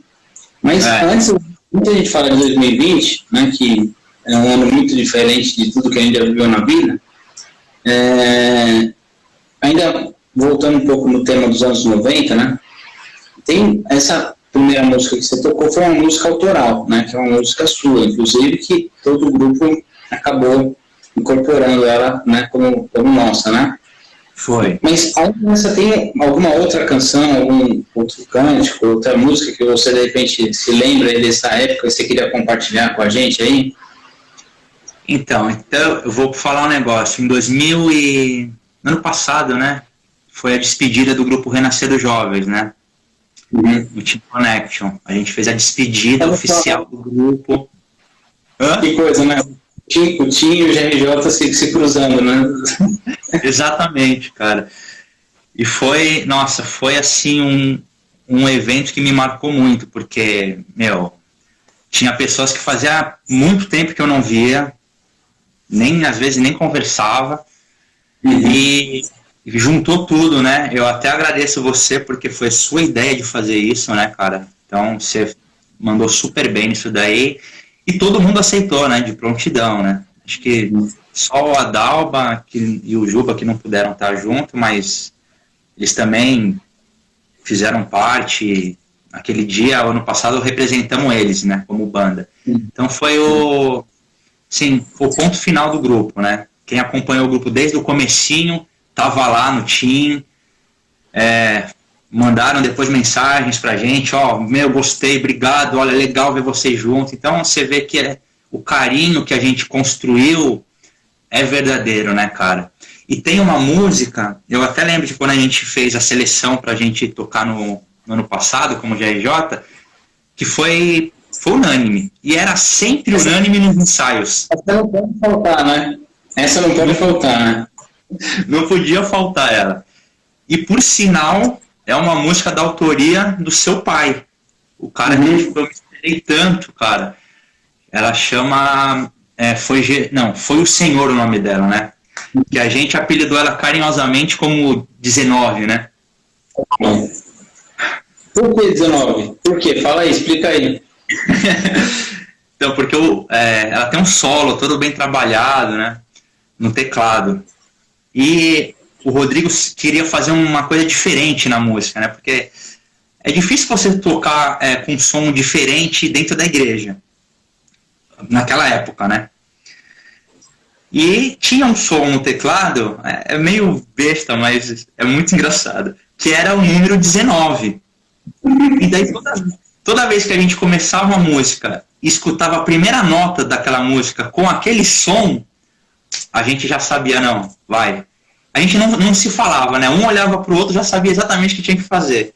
Mas antes, muita gente fala de 2020, né, que é um ano muito diferente de tudo que a gente já viveu na vida. Ainda voltando um pouco no tema dos anos 90, né? Tem essa primeira música que você tocou foi uma música autoral, né? Que é uma música sua, inclusive, que todo o grupo acabou incorporando ela, né, como nossa, né? Foi. Mas além dessa, tem alguma outra canção, algum outro cântico, outra música que você de repente se lembra dessa época e você queria compartilhar com a gente aí? Então eu vou falar um negócio. Em 2000 e... no ano passado, né? Foi a despedida do grupo Renascer dos Jovens, né? Do Team Connection. A gente fez a despedida oficial do grupo. Hã? Que coisa, né? O Tim e o GRJ se cruzando, né? Exatamente, cara. E foi, nossa, foi assim um evento que me marcou muito, porque, tinha pessoas que fazia muito tempo que eu não via, às vezes nem conversava, e juntou tudo, né? Eu até agradeço você, porque foi sua ideia de fazer isso, né, cara? Então, você mandou super bem nisso daí, e todo mundo aceitou, né, de prontidão, né? Acho que só o Adalba e o Juba que não puderam estar junto, mas eles também fizeram parte. Aquele dia, ano passado, representamos eles, né, como banda. Então foi o ponto final do grupo, né? Quem acompanhou o grupo desde o comecinho, tava lá no team, mandaram depois mensagens pra gente, gostei, obrigado, olha, legal ver vocês juntos. Então você vê que o carinho que a gente construiu é verdadeiro, né, cara? E tem uma música, eu até lembro de quando a gente fez a seleção pra gente tocar no ano passado, como GRJ, que foi unânime. E era sempre unânime nos ensaios. Essa não pode faltar, né? Essa não pode faltar, né? Não podia faltar ela. E por sinal, é uma música da autoria do seu pai. O cara que eu me esperei tanto, cara. Ela chama... Foi o Senhor o nome dela, né? Que a gente apelidou ela carinhosamente como 19, né? Por que 19? Por quê? Fala aí, explica aí. Então, porque ela tem um solo todo bem trabalhado, né? No teclado. E o Rodrigo queria fazer uma coisa diferente na música, né? Porque é difícil você tocar com um som diferente dentro da igreja. Naquela época, né? E tinha um som no teclado, é meio besta, mas é muito engraçado, que era o número 19. E daí toda vez que a gente começava uma música e escutava a primeira nota daquela música com aquele som, a gente já sabia, não, vai. A gente não se falava, né? Um olhava pro outro, já sabia exatamente o que tinha que fazer.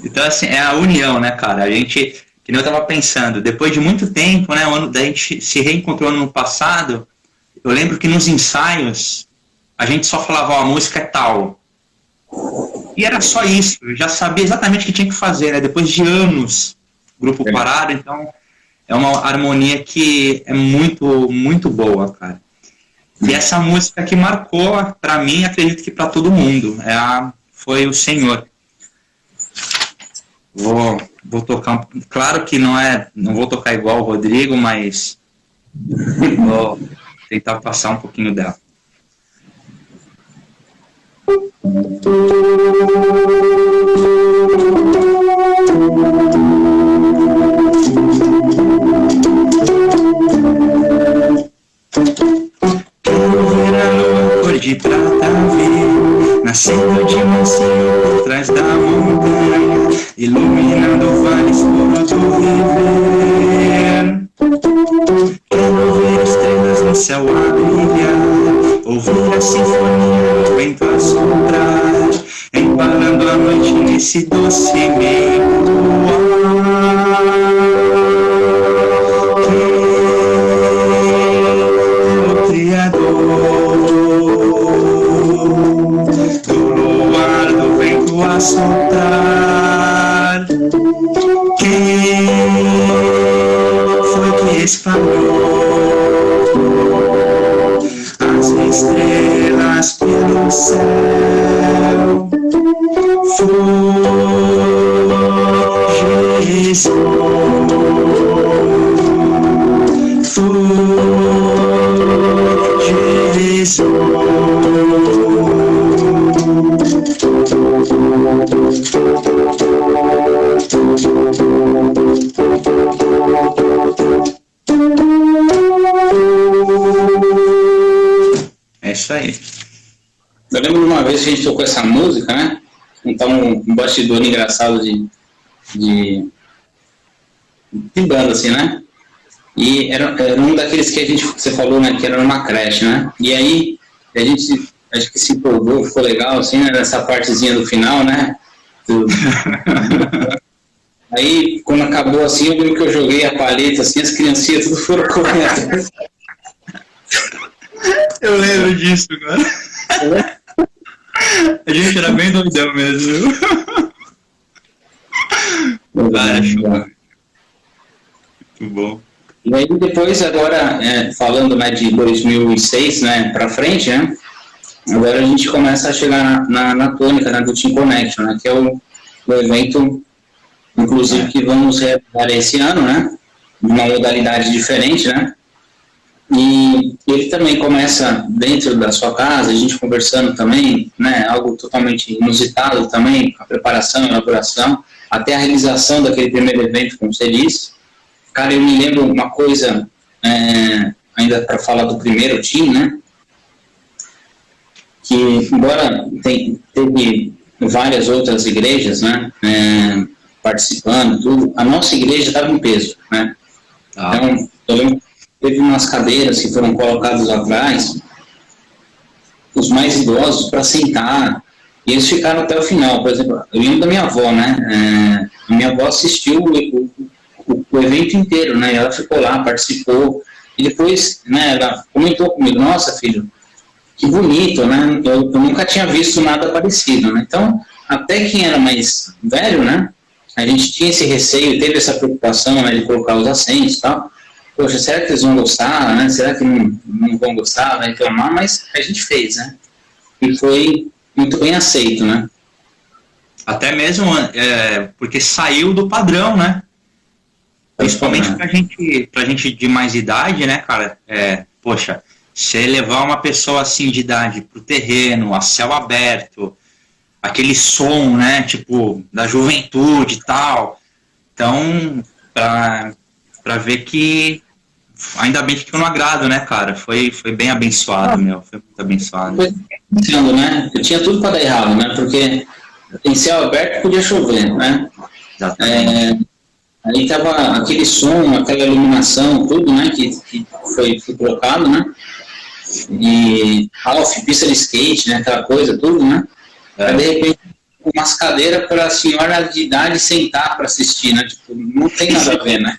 Então, assim, é a união, né, cara? A gente, que nem eu tava pensando, depois de muito tempo, né, daí a gente se reencontrou no ano passado, eu lembro que nos ensaios, a gente só falava, a música é tal. E era só isso, eu já sabia exatamente o que tinha que fazer, né? Depois de anos, grupo parado, então é uma harmonia que é muito, muito boa, cara. E essa música que marcou, pra mim, acredito que pra todo mundo, foi o Senhor. Vou tocar, claro que não vou tocar igual o Rodrigo, mas vou tentar passar um pouquinho dela. Quero ver a lua cor de prata vir, nascendo de mansinho por trás da montanha, iluminando vales por do viver. Quero ver estrelas no céu a brilhar, ouvir a sinfonia do vento a soprar, embalando a noite nesse doce meio do ar. Do luar do vento a soltar, quem foi que espalhou as estrelas pelo céu? Foi isso aí. Eu lembro de uma vez que a gente tocou essa música, né? Então, um bastidor engraçado de banda, assim, né? E era um daqueles que você falou, né? Que era numa creche, né? E aí, a gente, acho que se empolgou, ficou legal, assim, né? Nessa partezinha do final, né? Aí, quando acabou, assim, eu lembro que eu joguei a paleta, assim, as criancinhas tudo foram correndo. Eu lembro disso, cara. A gente era bem doidão mesmo. Cara, show. Muito bom. E aí depois, agora, falando, né, de 2006, né, para frente, né, agora a gente começa a chegar na tônica, né, do Team Connection, né, que é o evento, inclusive, que vamos realizar esse ano, né, uma modalidade diferente, né, e ele também começa dentro da sua casa, a gente conversando também, né, algo totalmente inusitado também, a preparação, a elaboração, até a realização daquele primeiro evento, como você disse. Cara, eu me lembro uma coisa, ainda para falar do primeiro time, né, que embora teve várias outras igrejas, né, participando, tudo, a nossa igreja estava em peso, né. Então, eu lembro que teve umas cadeiras que foram colocadas atrás, os mais idosos, para sentar, e eles ficaram até o final. Por exemplo, eu lembro da minha avó, né, a minha avó assistiu o evento inteiro, né, ela ficou lá, participou, e depois, né, ela comentou comigo, nossa, filho, que bonito, né, eu nunca tinha visto nada parecido, né, então, até quem era mais velho, né, a gente tinha esse receio, teve essa preocupação, né, de colocar os assentos e tal. Poxa, será que eles vão gostar, né? Será que não vão gostar, vai reclamar? Mas a gente fez, né? E foi muito bem aceito, né? Até mesmo porque saiu do padrão, né? Principalmente pra gente de mais idade, né, cara? Poxa, você levar uma pessoa assim de idade pro terreno, a céu aberto, aquele som, né, tipo, da juventude e tal. Então, pra ver que ainda bem que ficou no agrado, né, cara? Foi bem abençoado, meu. Foi muito abençoado. Pensando, né? Eu tinha tudo para dar errado, né? Porque em céu aberto podia chover, né? Aí tava aquele som, aquela iluminação, tudo, né? Que foi colocado, né? E pista de skate, né? Aquela coisa, tudo, né? Aí, de repente, umas cadeiras para a senhora de idade sentar para assistir, né? Tipo, não tem nada a ver, né?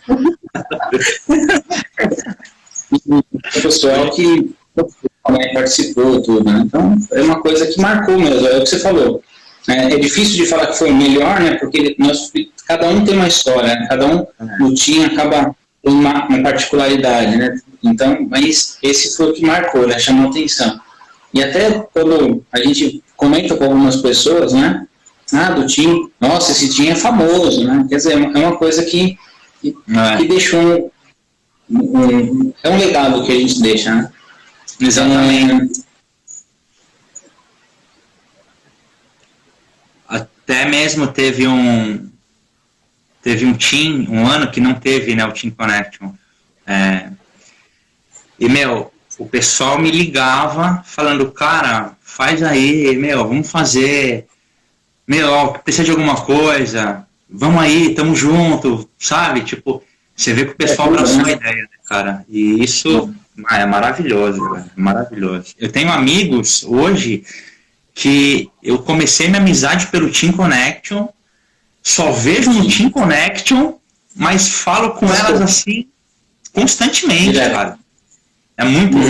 O pessoal que participou, tudo, né? Então, é uma coisa que marcou mesmo, é o que você falou. É difícil de falar que foi o melhor, né? Porque cada um tem uma história, né? Cada um no time acaba com uma particularidade, né? Então, mas esse foi o que marcou, né? Chamou atenção. E até quando a gente comenta com algumas pessoas, né? Do time, nossa, esse time é famoso, né? Quer dizer, é uma coisa que deixou é um legado que a gente deixa, né? Exatamente. Até mesmo teve um team, um ano que não teve, né, o Team Connection. E, meu, o pessoal me ligava falando, cara, faz aí, meu, vamos fazer, meu, precisa de alguma coisa, vamos aí, tamo junto, sabe? Tipo, você vê que o pessoal abraçou a ideia, né, cara? E isso é maravilhoso, velho, maravilhoso. Eu tenho amigos hoje que eu comecei minha amizade pelo Team Connection, só vejo no Team Connection, mas falo com elas assim constantemente, cara.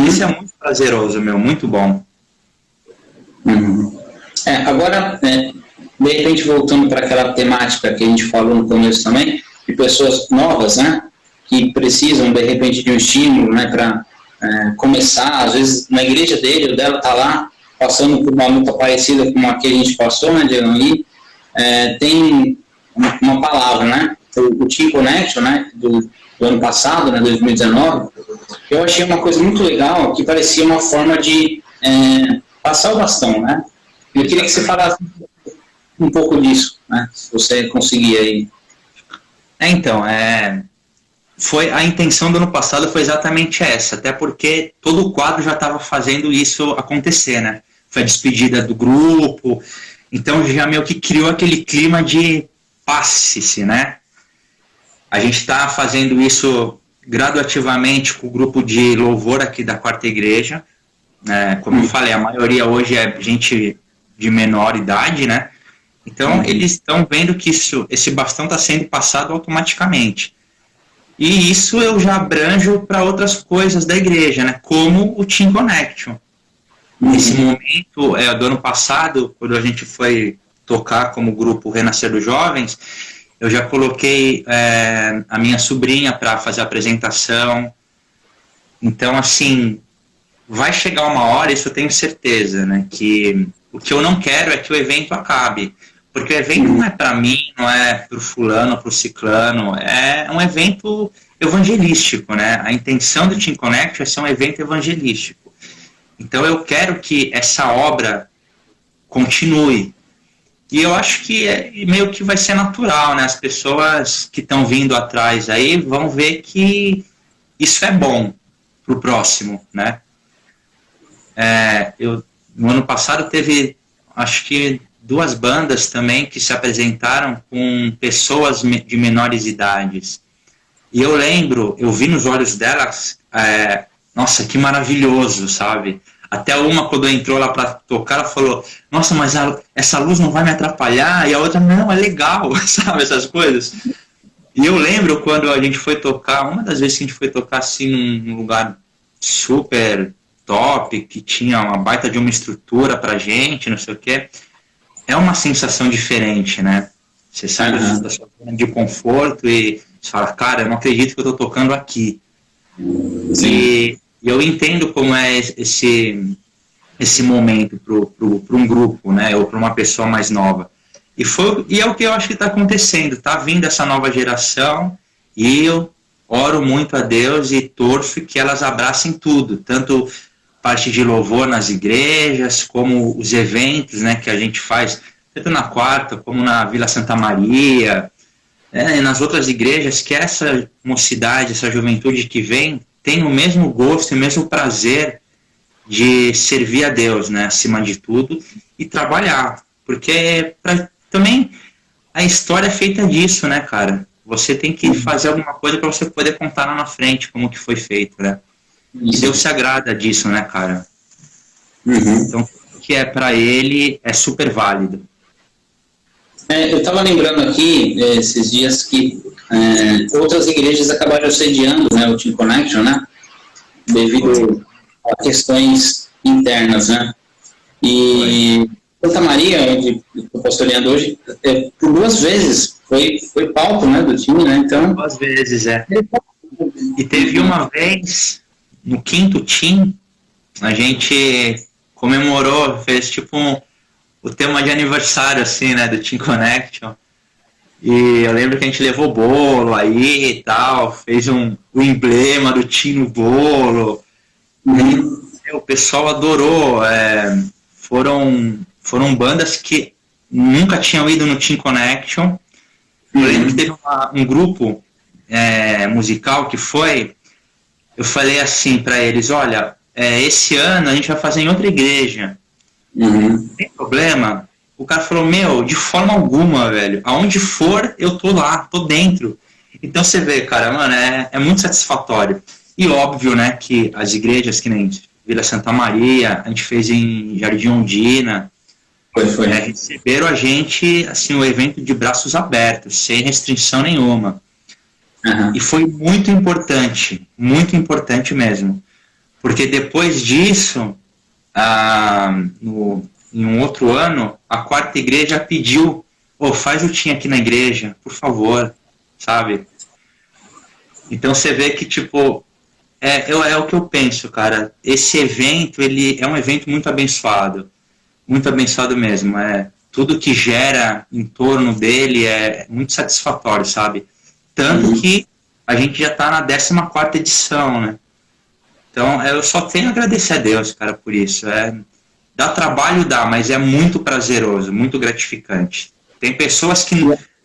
Isso é muito prazeroso, meu, muito bom. Agora, de repente, voltando para aquela temática que a gente falou no começo também, de pessoas novas, né, que precisam, de repente, de um estímulo, né, para começar, às vezes, na igreja dele ou dela tá lá, passando por uma luta parecida com a que a gente passou, né, de tem uma palavra, né, o Team Connection, né, do ano passado, né, 2019, eu achei uma coisa muito legal, que parecia uma forma de passar o bastão, né. Eu queria que você falasse um pouco disso, né, se você conseguir aí. Então, a intenção do ano passado foi exatamente essa, até porque todo o quadro já estava fazendo isso acontecer, né? Foi a despedida do grupo, então já meio que criou aquele clima de passe-se, né? A gente está fazendo isso gradativamente com o grupo de louvor aqui da Quarta Igreja. Como eu falei, a maioria hoje é gente de menor idade, né? Então eles estão vendo que esse bastão está sendo passado automaticamente. E isso eu já abranjo para outras coisas da igreja, né? Como o Team Connection. Nesse momento, do ano passado, quando a gente foi tocar como grupo Renascer dos Jovens, eu já coloquei a minha sobrinha para fazer a apresentação. Então, assim, vai chegar uma hora, isso eu tenho certeza, né? Que o que eu não quero é que o evento acabe. Porque o evento não é para mim, não é para o fulano, para o ciclano, é um evento evangelístico, né? A intenção do Team Connect é ser um evento evangelístico. Então eu quero que essa obra continue. E eu acho que meio que vai ser natural, né? As pessoas que estão vindo atrás aí vão ver que isso é bom para o próximo, né? No ano passado teve, acho que, 2 bandas também que se apresentaram com pessoas de menores idades. E eu lembro, eu vi nos olhos delas, nossa, que maravilhoso, sabe? Até uma, quando entrou lá para tocar, ela falou, nossa, mas essa luz não vai me atrapalhar? E a outra, não, é legal, sabe? Essas coisas. E eu lembro quando a gente foi tocar, uma das vezes que a gente foi tocar assim num lugar super top, que tinha uma baita de uma estrutura pra gente, não sei o quê. É uma sensação diferente, né? Você sai da sua zona de conforto e você fala, cara, eu não acredito que eu tô tocando aqui. E eu entendo como é esse momento para um grupo, né? Ou para uma pessoa mais nova. E é o que eu acho que está acontecendo. Está vindo essa nova geração e eu oro muito a Deus e torço que elas abracem tudo, tanto parte de louvor nas igrejas, como os eventos, né, que a gente faz, tanto na Quarta, como na Vila Santa Maria, e nas outras igrejas, que essa mocidade, essa juventude que vem, tem o mesmo gosto e o mesmo prazer de servir a Deus, né, acima de tudo, e trabalhar. Porque também a história é feita disso, né, cara? Você tem que fazer alguma coisa para você poder contar lá na frente como que foi feito, né? E Deus se agrada disso, né, cara? Então, o que é para ele é super válido. Eu estava lembrando aqui, esses dias, que outras igrejas acabaram sediando, né, o Team Connection, né? Devido a questões internas, né? E Santa Maria, onde eu estou pastoreando hoje, por 2 vezes foi palco, né, do time, né? Então, 2 vezes, E teve uma vez, no 5º Team, a gente comemorou, fez tipo o tema de aniversário, assim, né, do Team Connection. E eu lembro que a gente levou bolo aí e tal, fez o emblema do Team no bolo. E o pessoal adorou. Foram bandas que nunca tinham ido no Team Connection. Eu lembro que teve um grupo musical que foi. Eu falei assim para eles, olha, esse ano a gente vai fazer em outra igreja. Não tem problema? O cara falou, de forma alguma, velho. Aonde for, eu tô lá, tô dentro. Então você vê, cara, mano, é muito satisfatório. E óbvio, né, que as igrejas, que nem Vila Santa Maria, a gente fez em Jardim Ondina, receberam a gente, assim, o evento de braços abertos, sem restrição nenhuma. E foi muito importante mesmo. Porque depois disso, em um outro ano, a Quarta Igreja pediu, faz o Team aqui na igreja, por favor, sabe? Então você vê que, tipo, é o que eu penso, cara. Esse evento, ele é um evento muito abençoado mesmo. Tudo que gera em torno dele é muito satisfatório, sabe? Tanto que a gente já está na 14ª edição, né? Então, eu só tenho a agradecer a Deus, cara, por isso. Dá trabalho, mas é muito prazeroso, muito gratificante. Tem pessoas que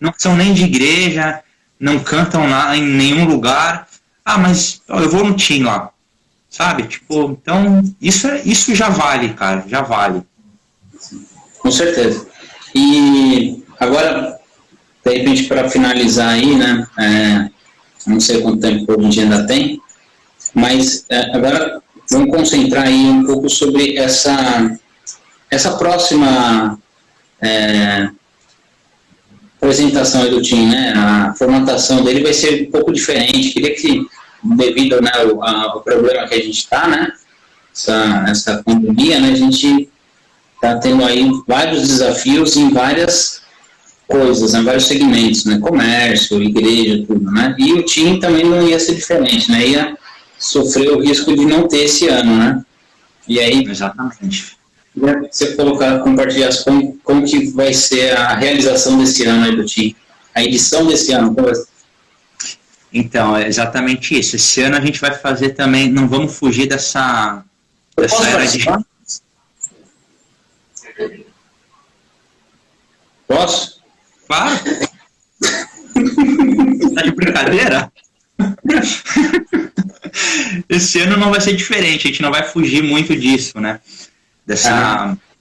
não são nem de igreja, não cantam lá em nenhum lugar. Ah, mas eu vou no team lá, sabe? Tipo, então, isso já vale, cara, já vale. Com certeza. E agora, de repente, para finalizar aí, né, não sei quanto tempo hoje em dia ainda tem, mas agora vamos concentrar aí um pouco sobre essa próxima apresentação aí do time, né? A formatação dele vai ser um pouco diferente. Queria que, devido, né, ao problema que a gente está, né, essa pandemia, né, a gente está tendo aí vários desafios em várias coisas, em vários segmentos, né, comércio, igreja, tudo, né, e o time também não ia ser diferente, né, ia sofrer o risco de não ter esse ano, né, e aí, exatamente. Você compartilhar como que vai ser a realização desse ano aí do time, a edição desse ano, como vai ser? Então, é exatamente isso. Esse ano a gente vai fazer também, não vamos fugir dessa era de... Posso? Claro. Tá de brincadeira? Esse ano não vai ser diferente, a gente não vai fugir muito disso, né?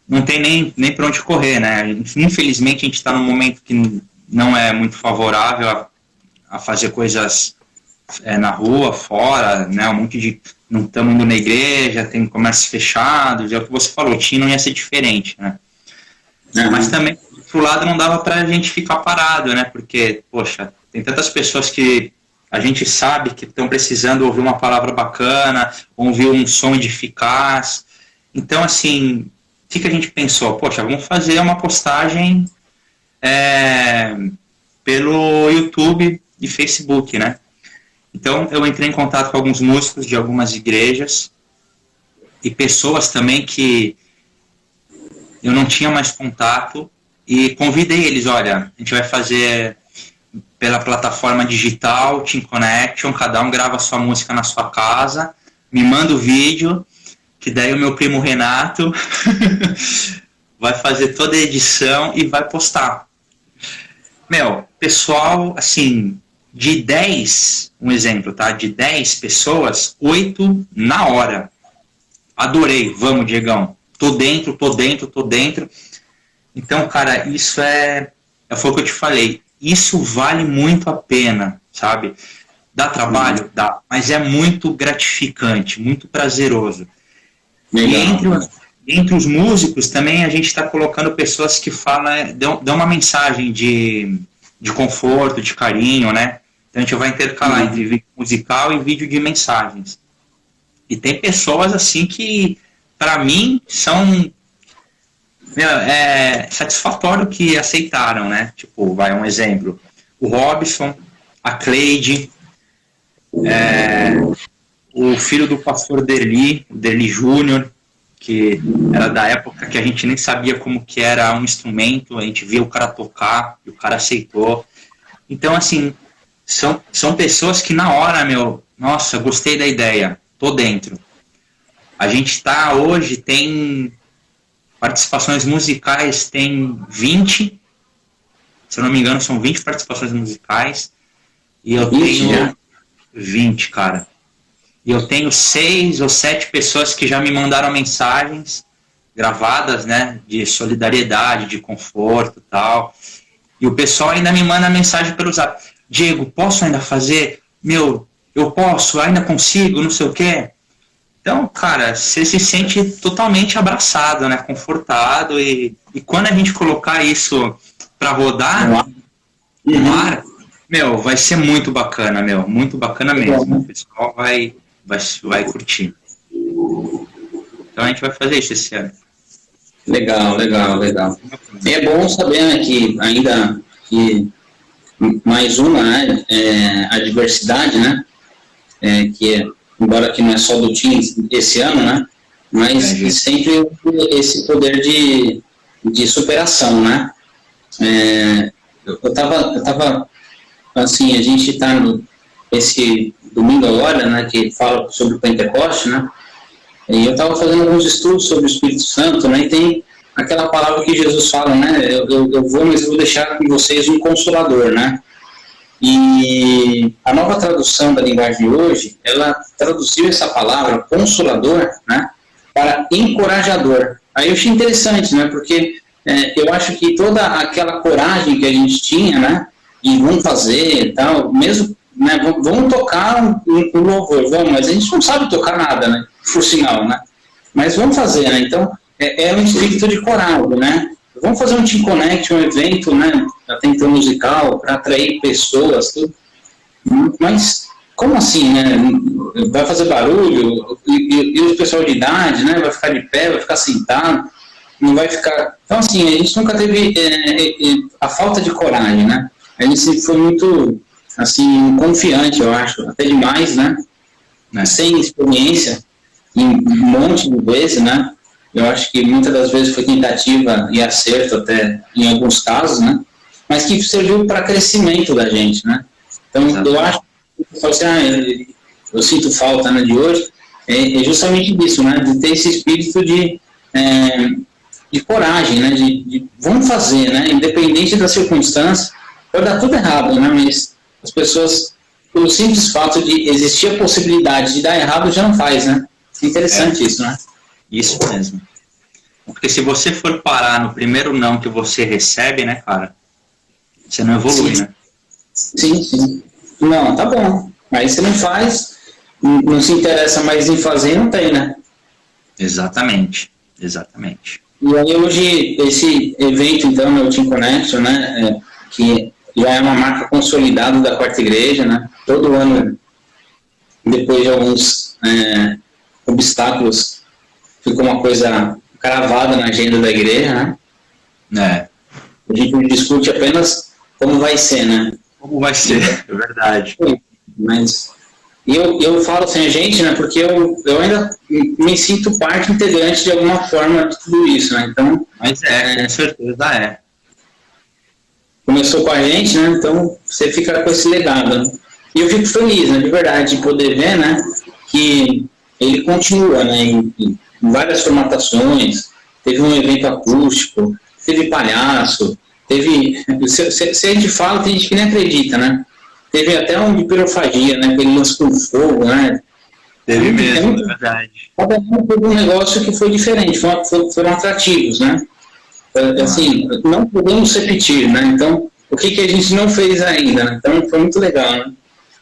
Não tem nem para onde correr, né? Infelizmente a gente está num momento que não é muito favorável a fazer coisas na rua, fora, né? Um monte de... Não estamos indo na igreja, tem comércio fechado, já é o que você falou, o time não ia ser diferente, né? Mas também, por outro lado, não dava para a gente ficar parado, né? Porque, poxa, tem tantas pessoas que a gente sabe que estão precisando ouvir uma palavra bacana, ouvir um som eficaz. Então, assim, o que a gente pensou? Poxa, vamos fazer uma postagem pelo YouTube e Facebook, né? Então, eu entrei em contato com alguns músicos de algumas igrejas e pessoas também que eu não tinha mais contato e convidei eles, olha, a gente vai fazer pela plataforma digital, Team Connection, cada um grava sua música na sua casa, me manda o vídeo, que daí o meu primo Renato vai fazer toda a edição e vai postar. Pessoal, assim, de 10, um exemplo, tá? De 10 pessoas, 8 na hora. Adorei, vamos, Diegão. Tô dentro. Então, cara, isso foi o que eu te falei. Isso vale muito a pena, sabe? Dá trabalho? Dá. Mas é muito gratificante, muito prazeroso. E entre os músicos também a gente está colocando pessoas que dão uma mensagem de conforto, de carinho, né? Então a gente vai intercalar entre vídeo musical e vídeo de mensagens. E tem pessoas assim que, para mim, são satisfatório que aceitaram, né? Tipo, vai um exemplo. O Robson, a Cleide, o filho do pastor Derli Júnior, que era da época que a gente nem sabia como que era um instrumento, a gente via o cara tocar e o cara aceitou. Então, assim, são pessoas que na hora, nossa, gostei da ideia, tô dentro. A gente hoje tem participações musicais, tem 20, se eu não me engano, são 20 participações musicais, e eu tenho 20, cara. E eu tenho 6 ou 7 pessoas que já me mandaram mensagens gravadas, né, de solidariedade, de conforto e tal. E o pessoal ainda me manda mensagem pelo Zap. Diego, posso ainda fazer? Eu posso, ainda consigo, não sei o quê. Então, cara, você se sente totalmente abraçado, né, confortado. E quando a gente colocar isso para rodar no ar, vai ser muito bacana, muito bacana mesmo. O pessoal vai curtir. Então a gente vai fazer isso esse ano. Legal. E é bom saber, né, que ainda que mais uma, né, a diversidade, né, que embora que não é só do time esse ano, né, mas sempre esse poder de superação, né. Eu tava assim, a gente está esse domingo agora, né, que fala sobre o Pentecoste, né, e eu estava fazendo alguns estudos sobre o Espírito Santo, né, e tem aquela palavra que Jesus fala, né, eu vou, mas eu vou deixar com vocês um consolador, né, E a nova tradução da linguagem de hoje, ela traduziu essa palavra consolador, né, para encorajador. Aí eu achei interessante, né, porque eu acho que toda aquela coragem que a gente tinha, né, e vamos fazer e tal, mesmo, né, vamos tocar um louvor, vamos, mas a gente não sabe tocar nada, né, por sinal, né, mas vamos fazer, né, então é um espírito de coragem, né. Vamos fazer um Team Connect, um evento, né, atenção musical, para atrair pessoas, tudo. Mas como assim, né? Vai fazer barulho e o pessoal de idade, né? Vai ficar de pé, vai ficar sentado, não vai ficar... Então, assim, a gente nunca teve a falta de coragem, né? A gente sempre foi muito, assim, confiante, eu acho, até demais, né? Sem experiência, um monte de vezes, né? Eu acho que muitas das vezes foi tentativa e acerto até em alguns casos, né? Mas que serviu para crescimento da gente, né? Então, eu acho que assim, eu sinto falta, né, de hoje, é justamente disso, né? De ter esse espírito de coragem, né? De vamos fazer, né? Independente da circunstância, pode dar tudo errado, né? Mas as pessoas, pelo simples fato de existir a possibilidade de dar errado, já não faz, né? É interessante isso, né? Isso mesmo. Porque se você for parar no primeiro não que você recebe, né, cara, você não evolui, né? Sim. Não, tá bom. Aí você não faz, não se interessa mais em fazer, não tem, né? Exatamente. E aí hoje, esse evento, então, é o Team Connection, né, que já é uma marca consolidada da Quarta Igreja, né? Todo ano, depois de alguns obstáculos, ficou uma coisa cravada na agenda da igreja, né? A gente discute apenas como vai ser, né? Como vai ser, é verdade. Mas eu falo assim, a gente, né? Porque eu ainda me sinto parte integrante de alguma forma de tudo isso, né? Então, mas com certeza é. Começou com a gente, né? Então você fica com esse legado, né? E eu fico feliz, né? De verdade, de poder ver, né? Que ele continua, né? Em várias formatações, teve um evento acústico, teve palhaço, teve... Se a gente fala, tem gente que nem acredita, né? Teve até um de pirofagia, né? Aquele lance com fogo, né? Teve mesmo, é verdade. Cada um teve um negócio que foi diferente, foram atrativos, né? Assim, não podemos repetir, né? Então, o que a gente não fez ainda, né? Então, foi muito legal, né?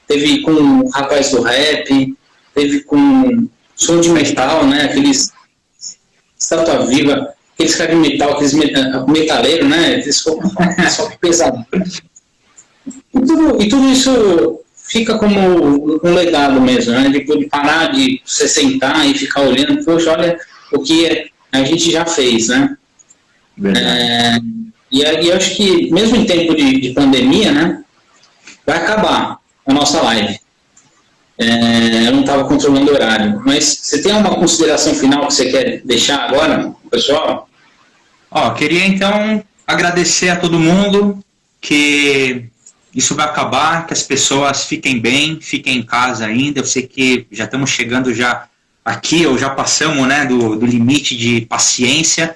Teve com o rapaz do rap, teve com som de metal, né? Aqueles estátua viva, aqueles caras de metal, aqueles metaleiros, né? Eles só pesado. E tudo isso fica como um legado mesmo, né? De parar de se sentar e ficar olhando, poxa, olha o que a gente já fez, né? E eu acho que mesmo em tempo de pandemia, né? Vai acabar a nossa live. Eu não estava controlando o horário, mas você tem uma consideração final que você quer deixar agora, pessoal? Queria então agradecer a todo mundo, que isso vai acabar, que as pessoas fiquem bem, fiquem em casa ainda. Eu sei que já estamos chegando já aqui, ou já passamos, né, do limite de paciência.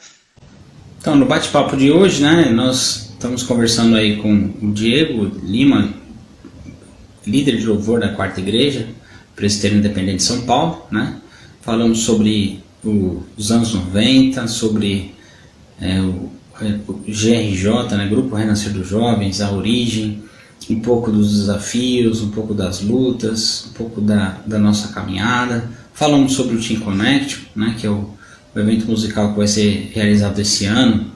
Então, no bate-papo de hoje, né, nós estamos conversando aí com o Diego Lima, líder de louvor da Quarta Igreja, Presbiteriana Independente de São Paulo, né? Falamos sobre os anos 90, sobre o GRJ, né? Grupo Renascer dos Jovens, a origem, um pouco dos desafios, um pouco das lutas, um pouco da nossa caminhada. Falamos sobre o Team Connect, né? Que é o evento musical que vai ser realizado esse ano,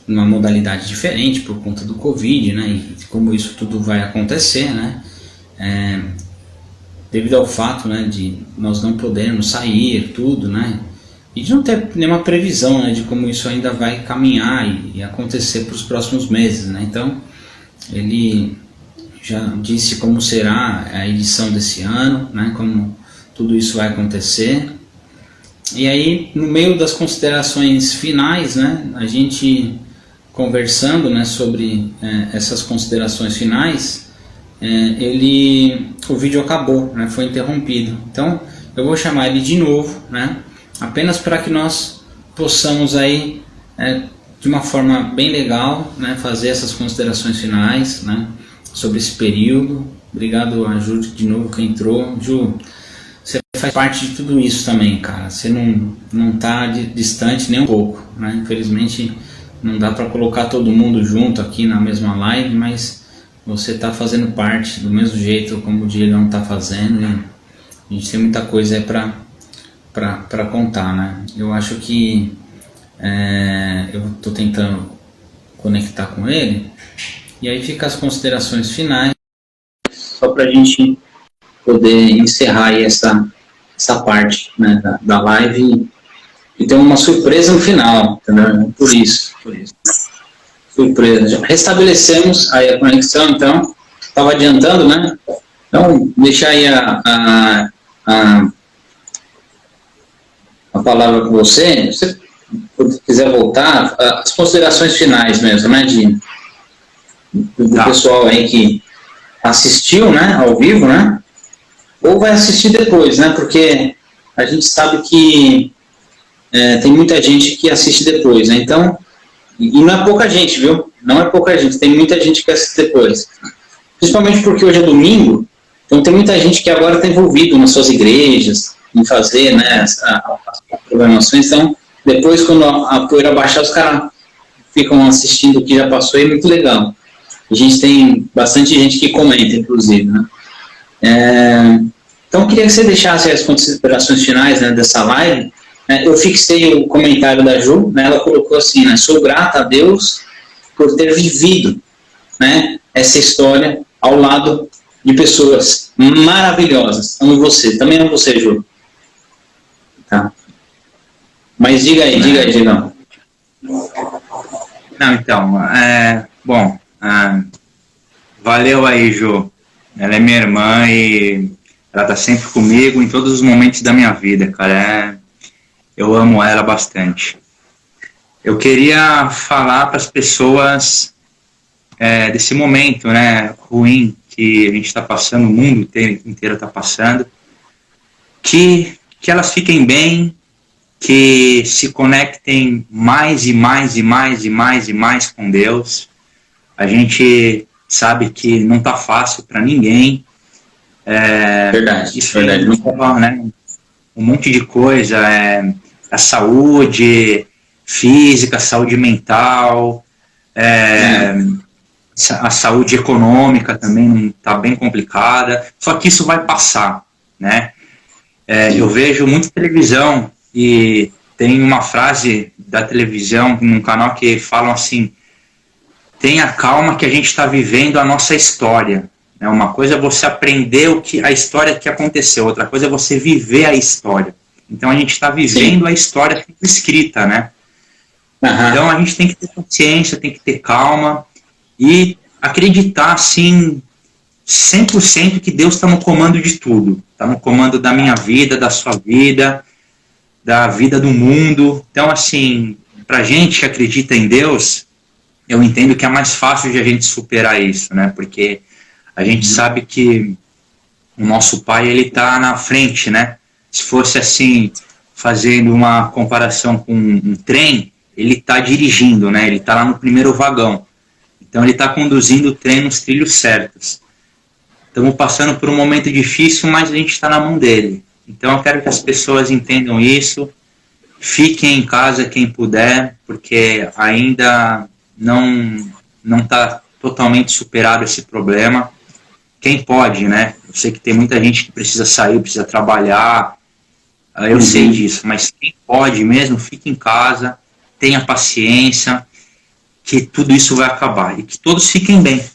numa modalidade diferente por conta do Covid, né? E como isso tudo vai acontecer, né? Devido ao fato, né, de nós não podermos sair, tudo, né, e de não ter nenhuma previsão, né, de como isso ainda vai caminhar e acontecer para os próximos meses, né. Então ele já disse como será a edição desse ano, né, como tudo isso vai acontecer. E aí, no meio das considerações finais, né, a gente conversando, né, sobre essas considerações finais, o vídeo acabou, né, foi interrompido. Então eu vou chamar ele de novo, né, apenas para que nós possamos aí de uma forma bem legal, né, fazer essas considerações finais, né, sobre esse período. Obrigado a Ju de novo que entrou. Ju, você faz parte de tudo isso também, cara. Você não tá distante nem um pouco, né? Infelizmente não dá para colocar todo mundo junto aqui na mesma live, mas você está fazendo parte do mesmo jeito como o Diego está fazendo, e a gente tem muita coisa aí para contar, né? Eu acho que eu estou tentando conectar com ele, e aí fica as considerações finais, só para a gente poder encerrar aí essa parte, né, da live, e tem uma surpresa no final, entendeu? Por isso. Surpresa. Já restabelecemos aí a conexão, então, estava adiantando, né? Então, deixar aí a palavra com você. Se você quiser voltar, as considerações finais mesmo, né, do pessoal aí que assistiu, né, ao vivo, né? Ou vai assistir depois, né? Porque a gente sabe que tem muita gente que assiste depois, né? Então, e não é pouca gente, viu? Não é pouca gente, tem muita gente que assiste depois. Principalmente porque hoje é domingo, então tem muita gente que agora está envolvido nas suas igrejas, em fazer, né, as programações. Então, depois, quando a poeira baixar, os caras ficam assistindo o que já passou, e é muito legal. A gente tem bastante gente que comenta, inclusive, né? Então, eu queria que você deixasse as considerações finais, né, dessa live. Eu fixei o comentário da Ju, né, ela colocou assim, né, sou grata a Deus por ter vivido, né, essa história ao lado de pessoas maravilhosas. Amo você, também amo você, Ju. Tá. Mas diga aí, Digão. Não, então, bom, valeu aí, Ju. Ela é minha irmã e ela tá sempre comigo em todos os momentos da minha vida, cara. Eu amo ela bastante. Eu queria falar para as pessoas desse momento, né, ruim que a gente está passando, o mundo inteiro está passando, que elas fiquem bem, que se conectem mais e mais e mais e mais e mais com Deus. A gente sabe que não está fácil para ninguém. Verdade, isso verdade. Né, um monte de coisa, a saúde física, a saúde mental, a saúde econômica também está bem complicada, só que isso vai passar, né? Eu vejo muita televisão e tem uma frase da televisão num canal que falam assim: tenha calma que a gente está vivendo a nossa história. Uma coisa é você aprender a história que aconteceu, outra coisa é você viver a história. Então a gente está vivendo a história escrita, né? Uhum. Então a gente tem que ter paciência, tem que ter calma e acreditar, assim, 100% que Deus está no comando de tudo. Está no comando da minha vida, da sua vida, da vida do mundo. Então, assim, pra gente que acredita em Deus, eu entendo que é mais fácil de a gente superar isso, né? Porque a gente sabe que o nosso Pai, ele está na frente, né? Se fosse assim, fazendo uma comparação com um trem, ele está dirigindo, né? Ele está lá no primeiro vagão. Então ele está conduzindo o trem nos trilhos certos. Estamos passando por um momento difícil, mas a gente está na mão dele. Então eu quero que as pessoas entendam isso. Fiquem em casa quem puder, porque ainda não está totalmente superado esse problema. Quem pode, né? Eu sei que tem muita gente que precisa sair, precisa trabalhar. Eu sei disso, mas quem pode mesmo, fique em casa, tenha paciência, que tudo isso vai acabar e que todos fiquem bem.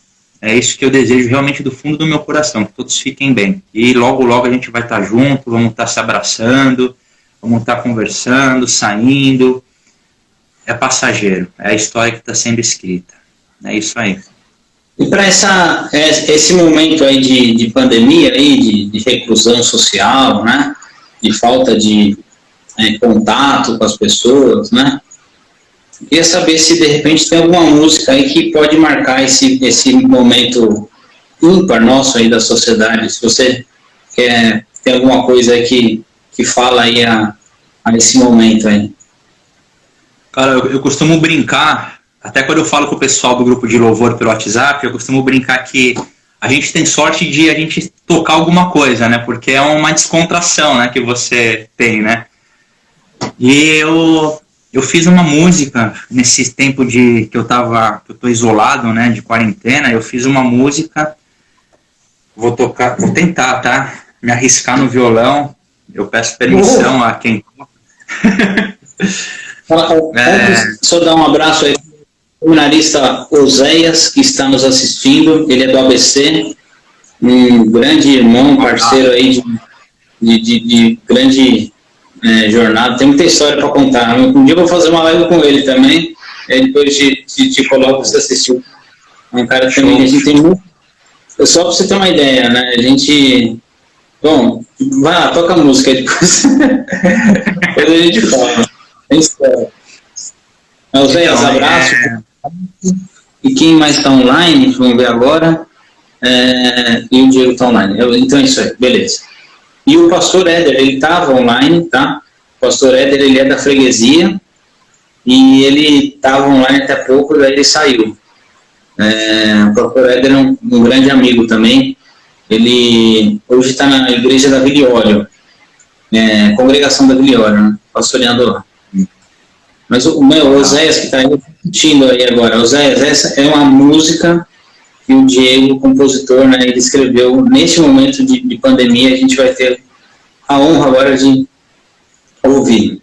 É isso que eu desejo realmente do fundo do meu coração, que todos fiquem bem. E logo, logo a gente vai estar junto, vamos estar se abraçando, vamos estar conversando, saindo. É passageiro, é a história que está sendo escrita. É isso aí. E para esse momento aí de pandemia, aí, de reclusão social, né? De falta de contato com as pessoas, né? Queria saber se de repente tem alguma música aí que pode marcar esse momento ímpar nosso aí da sociedade. Se você tem alguma coisa aí que fala aí a esse momento aí. Cara, eu costumo brincar até quando eu falo com o pessoal do grupo de louvor pelo WhatsApp, eu costumo brincar que a gente tem sorte de a gente tocar alguma coisa, né? Porque é uma descontração, né, que você tem, né? E eu fiz uma música nesse tempo que eu tô isolado, né, de quarentena. Eu fiz uma música, vou tentar, tá? Me arriscar no violão. Eu peço permissão a quem Só dar um abraço aí ao seminarista Oséias, que está nos assistindo. Ele é do ABC, um grande irmão, parceiro aí de grande jornada. Tem muita história para contar. Um dia eu vou fazer uma live com ele também, depois te coloco para você assistir. É um cara que também a gente tem muito. Só para você ter uma ideia, né? A gente. Bom, vai lá, toca a música aí depois. Depois a gente fala. Oséias, abraço. E quem mais está online? Vamos ver agora. E o Diego está online. Então é isso aí, beleza. E o pastor Éder, ele estava online, tá? O pastor Éder, ele é da freguesia e ele estava online até pouco, daí ele saiu. O pastor Éder é um grande amigo também. Ele hoje está na igreja da Vilióleo, congregação da Vilióleo, né? Pastoreando lá. Mas o Oséias que está aí discutindo aí agora, Oséias, essa é uma música que o Diego, compositor, né, ele escreveu neste momento de pandemia. A gente vai ter a honra agora de ouvir.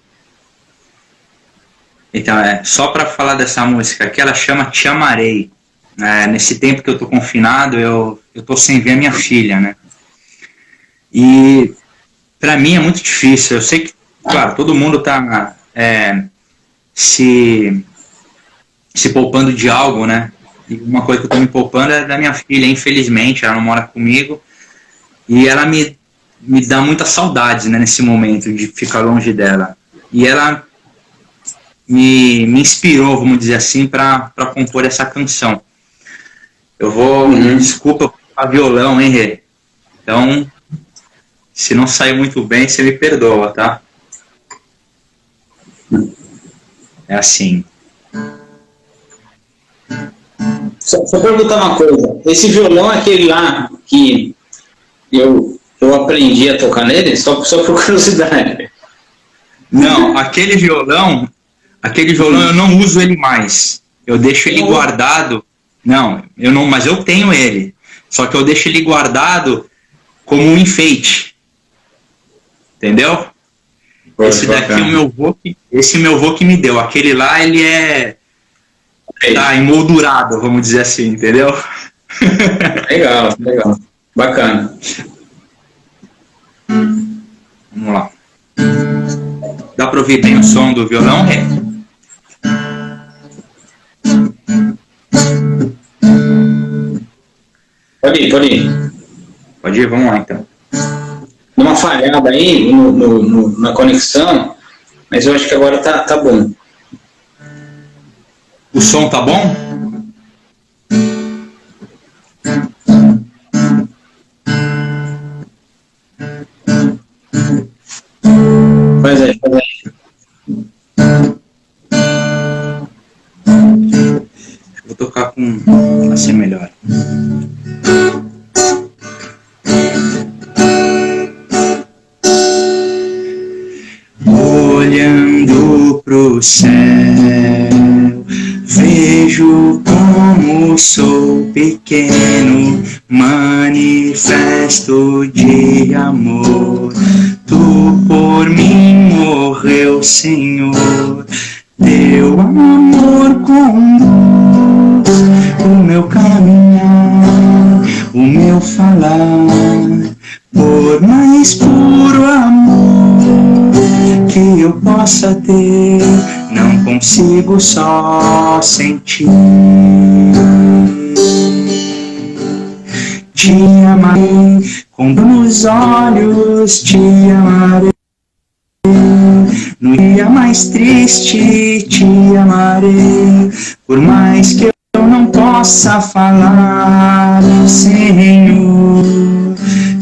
Então, só para falar dessa música que ela chama Te Amarei. Nesse tempo que eu tô confinado, eu tô sem ver a minha filha, né? E para mim é muito difícil. Eu sei que, claro, todo mundo tá se poupando de algo, né? E uma coisa que eu tô me poupando é da minha filha, infelizmente. Ela não mora comigo e ela me dá muita saudade, né, nesse momento de ficar longe dela. E ela me inspirou, vamos dizer assim, para compor essa canção. Eu vou, desculpa a violão, hein, Rê? Então, se não sair muito bem, você me perdoa, tá? É assim. Só perguntar uma coisa. Esse violão é aquele lá que eu aprendi a tocar nele? Só por curiosidade. Não, aquele violão eu não uso ele mais. Eu deixo ele guardado. Não, mas eu tenho ele. Só que eu deixo ele guardado como um enfeite. Entendeu? Esse daqui é esse meu avô que me deu. Aquele lá, ele tá emoldurado, vamos dizer assim, entendeu? Legal. Bacana. Vamos lá. Dá pra ouvir bem o som do violão, Rê? Pode ir. Pode ir, vamos lá então. Uma falhada aí na conexão, mas eu acho que agora tá bom. O som tá bom? Faz aí. Vou tocar com assim melhor. Olhando pro céu, vejo como sou pequeno, manifesto de amor. Tu por mim morreu, Senhor, teu amor conduz o meu caminhar, o meu falar, por mais puro amor que eu possa ter, não consigo só sentir. Te amarei com nos olhos, te amarei no dia mais triste, te amarei, por mais que eu não possa falar, Senhor,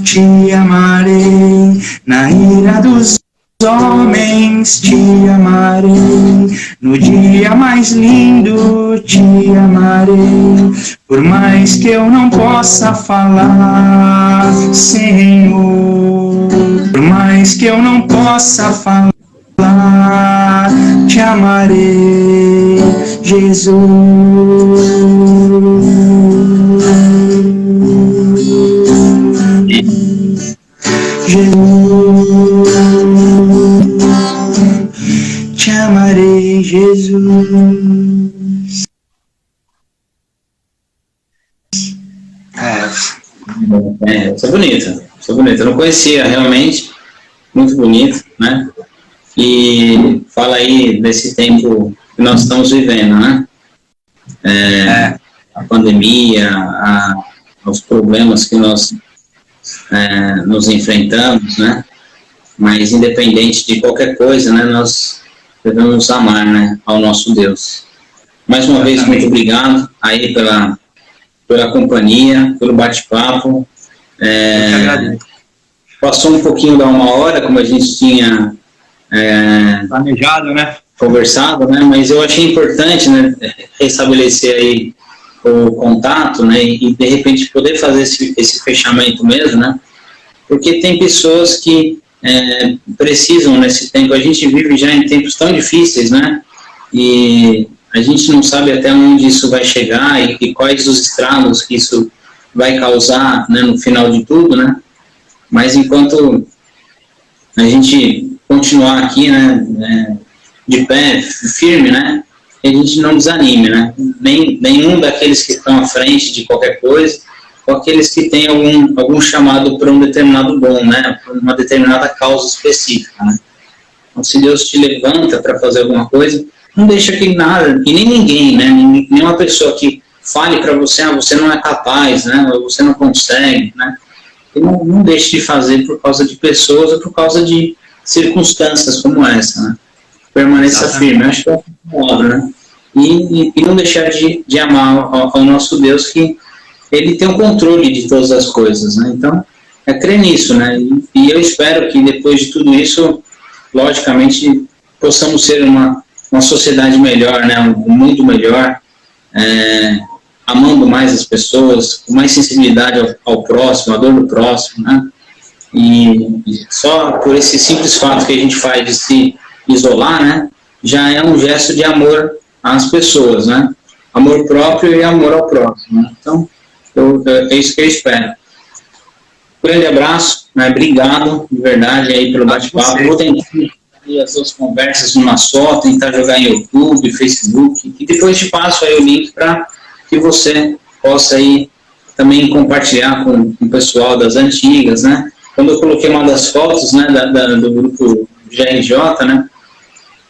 te amarei na ira dos homens, te amarei No dia mais lindo te amarei, por mais que eu não possa falar, Senhor. Por mais que eu não possa falar, te amarei, Jesus. Jesus, te amarei, Jesus. Isso é bonito, isso é bonito. Eu não conhecia realmente, muito bonito, né? E fala aí desse tempo que nós estamos vivendo, né? A pandemia, os problemas que nós nos enfrentamos, né? Mas independente de qualquer coisa, né? Nós devemos amar, né? Ao nosso Deus. Mais uma vez, muito obrigado aí pela companhia, pelo bate-papo. Passou um pouquinho da 1 hora, como a gente tinha planejado, né? Conversado, né? Mas eu achei importante, né? Restabelecer aí o contato, né? E de repente poder fazer esse fechamento mesmo, né? Porque tem pessoas que precisam nesse tempo. A gente vive já em tempos tão difíceis, né? E a gente não sabe até onde isso vai chegar e quais os estragos que isso vai causar, né, no final de tudo, né? Mas enquanto a gente continuar aqui, né, de pé, firme, né, a gente não desanime, né? Nenhum daqueles que estão à frente de qualquer coisa, ou aqueles que têm algum chamado para um determinado dom, né, para uma determinada causa específica, né? Então, se Deus te levanta para fazer alguma coisa, não deixa que nada, e nem ninguém, né, nenhuma pessoa que fale para você, você não é capaz, né, ou você não consegue, né, e não deixe de fazer por causa de pessoas ou por causa de circunstâncias como essa, né. Permaneça firme, acho que é a palavra, né, e não deixar de amar ao nosso Deus, que Ele tem o controle de todas as coisas, né, então crer nisso, né, e eu espero que depois de tudo isso, logicamente, possamos ser uma sociedade melhor, né, um mundo melhor, amando mais as pessoas, com mais sensibilidade ao próximo, à dor do próximo, né, e só por esse simples fato que a gente faz de se isolar, né, já é um gesto de amor às pessoas, né, amor próprio e amor ao próximo, né? Então, é isso que eu espero. Um grande abraço, né, obrigado, de verdade, aí pelo bate-papo. Vou tentar as suas conversas numa só, tentar jogar em YouTube, Facebook, e depois te passo aí o link para que você possa aí também compartilhar com o pessoal das antigas, né? Quando eu coloquei uma das fotos, né, do grupo GRJ, né,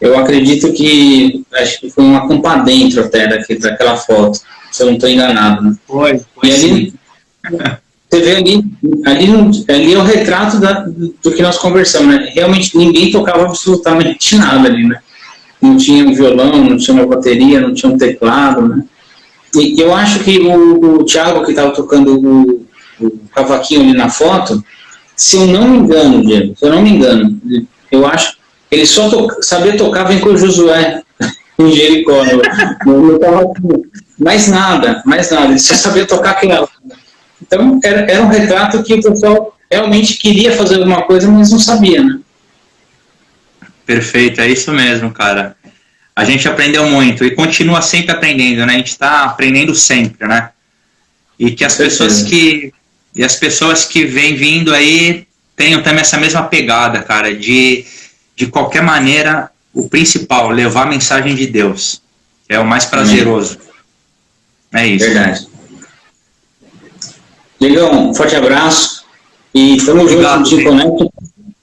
eu acredito que, acho que foi uma compa dentro até daquela foto, se eu não estou enganado, né? Foi e ali, você vê ali é o retrato do que nós conversamos, né? Realmente ninguém tocava absolutamente nada ali, né? Não tinha um violão, não tinha uma bateria, não tinha um teclado, né? E eu acho que o Thiago, que estava tocando o cavaquinho ali na foto, se eu não me engano, Diego, eu acho que ele só sabia tocar Vem com Josué em Jericó, no cavaquinho. Mais nada, ele só sabia tocar aquela. Então, era um retrato que o pessoal realmente queria fazer alguma coisa, mas não sabia, né? Perfeito, é isso mesmo, cara. A gente aprendeu muito e continua sempre aprendendo, né? A gente está aprendendo sempre, né? E que as pessoas que vêm vindo aí tenham também essa mesma pegada, cara, de qualquer maneira, o principal, levar a mensagem de Deus, que é o mais prazeroso. É isso. Verdade. Diegão, forte abraço e tamo junto no Team Connect.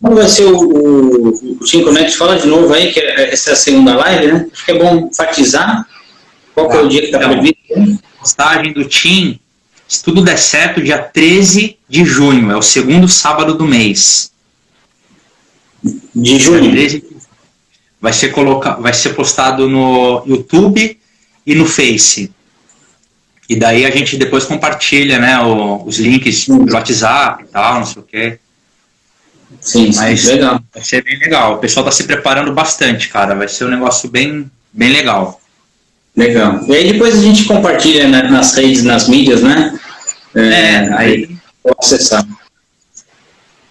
Quando vai ser o Team Connect? Fala de novo aí, que essa é a segunda live, né? Acho que é bom enfatizar qual que é o dia que está previsto. Postagem do Team, se tudo der certo, dia 13 de junho, é o segundo sábado do mês. De junho? Vai ser postado no YouTube e no Face. E daí a gente depois compartilha, né, os links do WhatsApp e tal, não sei o quê. Sim, mas legal. Vai ser bem legal. O pessoal está se preparando bastante, cara. Vai ser um negócio bem bem legal. Legal. E aí depois a gente compartilha nas redes, nas mídias, né? Aí vou acessar.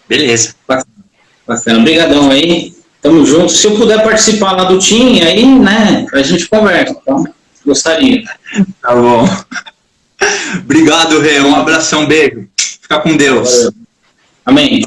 Beleza. Bacana. Obrigadão aí. Tamo junto. Se eu puder participar lá do time, aí, né, a gente conversa, tá? Gostaria. Tá bom. Obrigado, Rê. Um abração, beijo. Fica com Deus. Amém.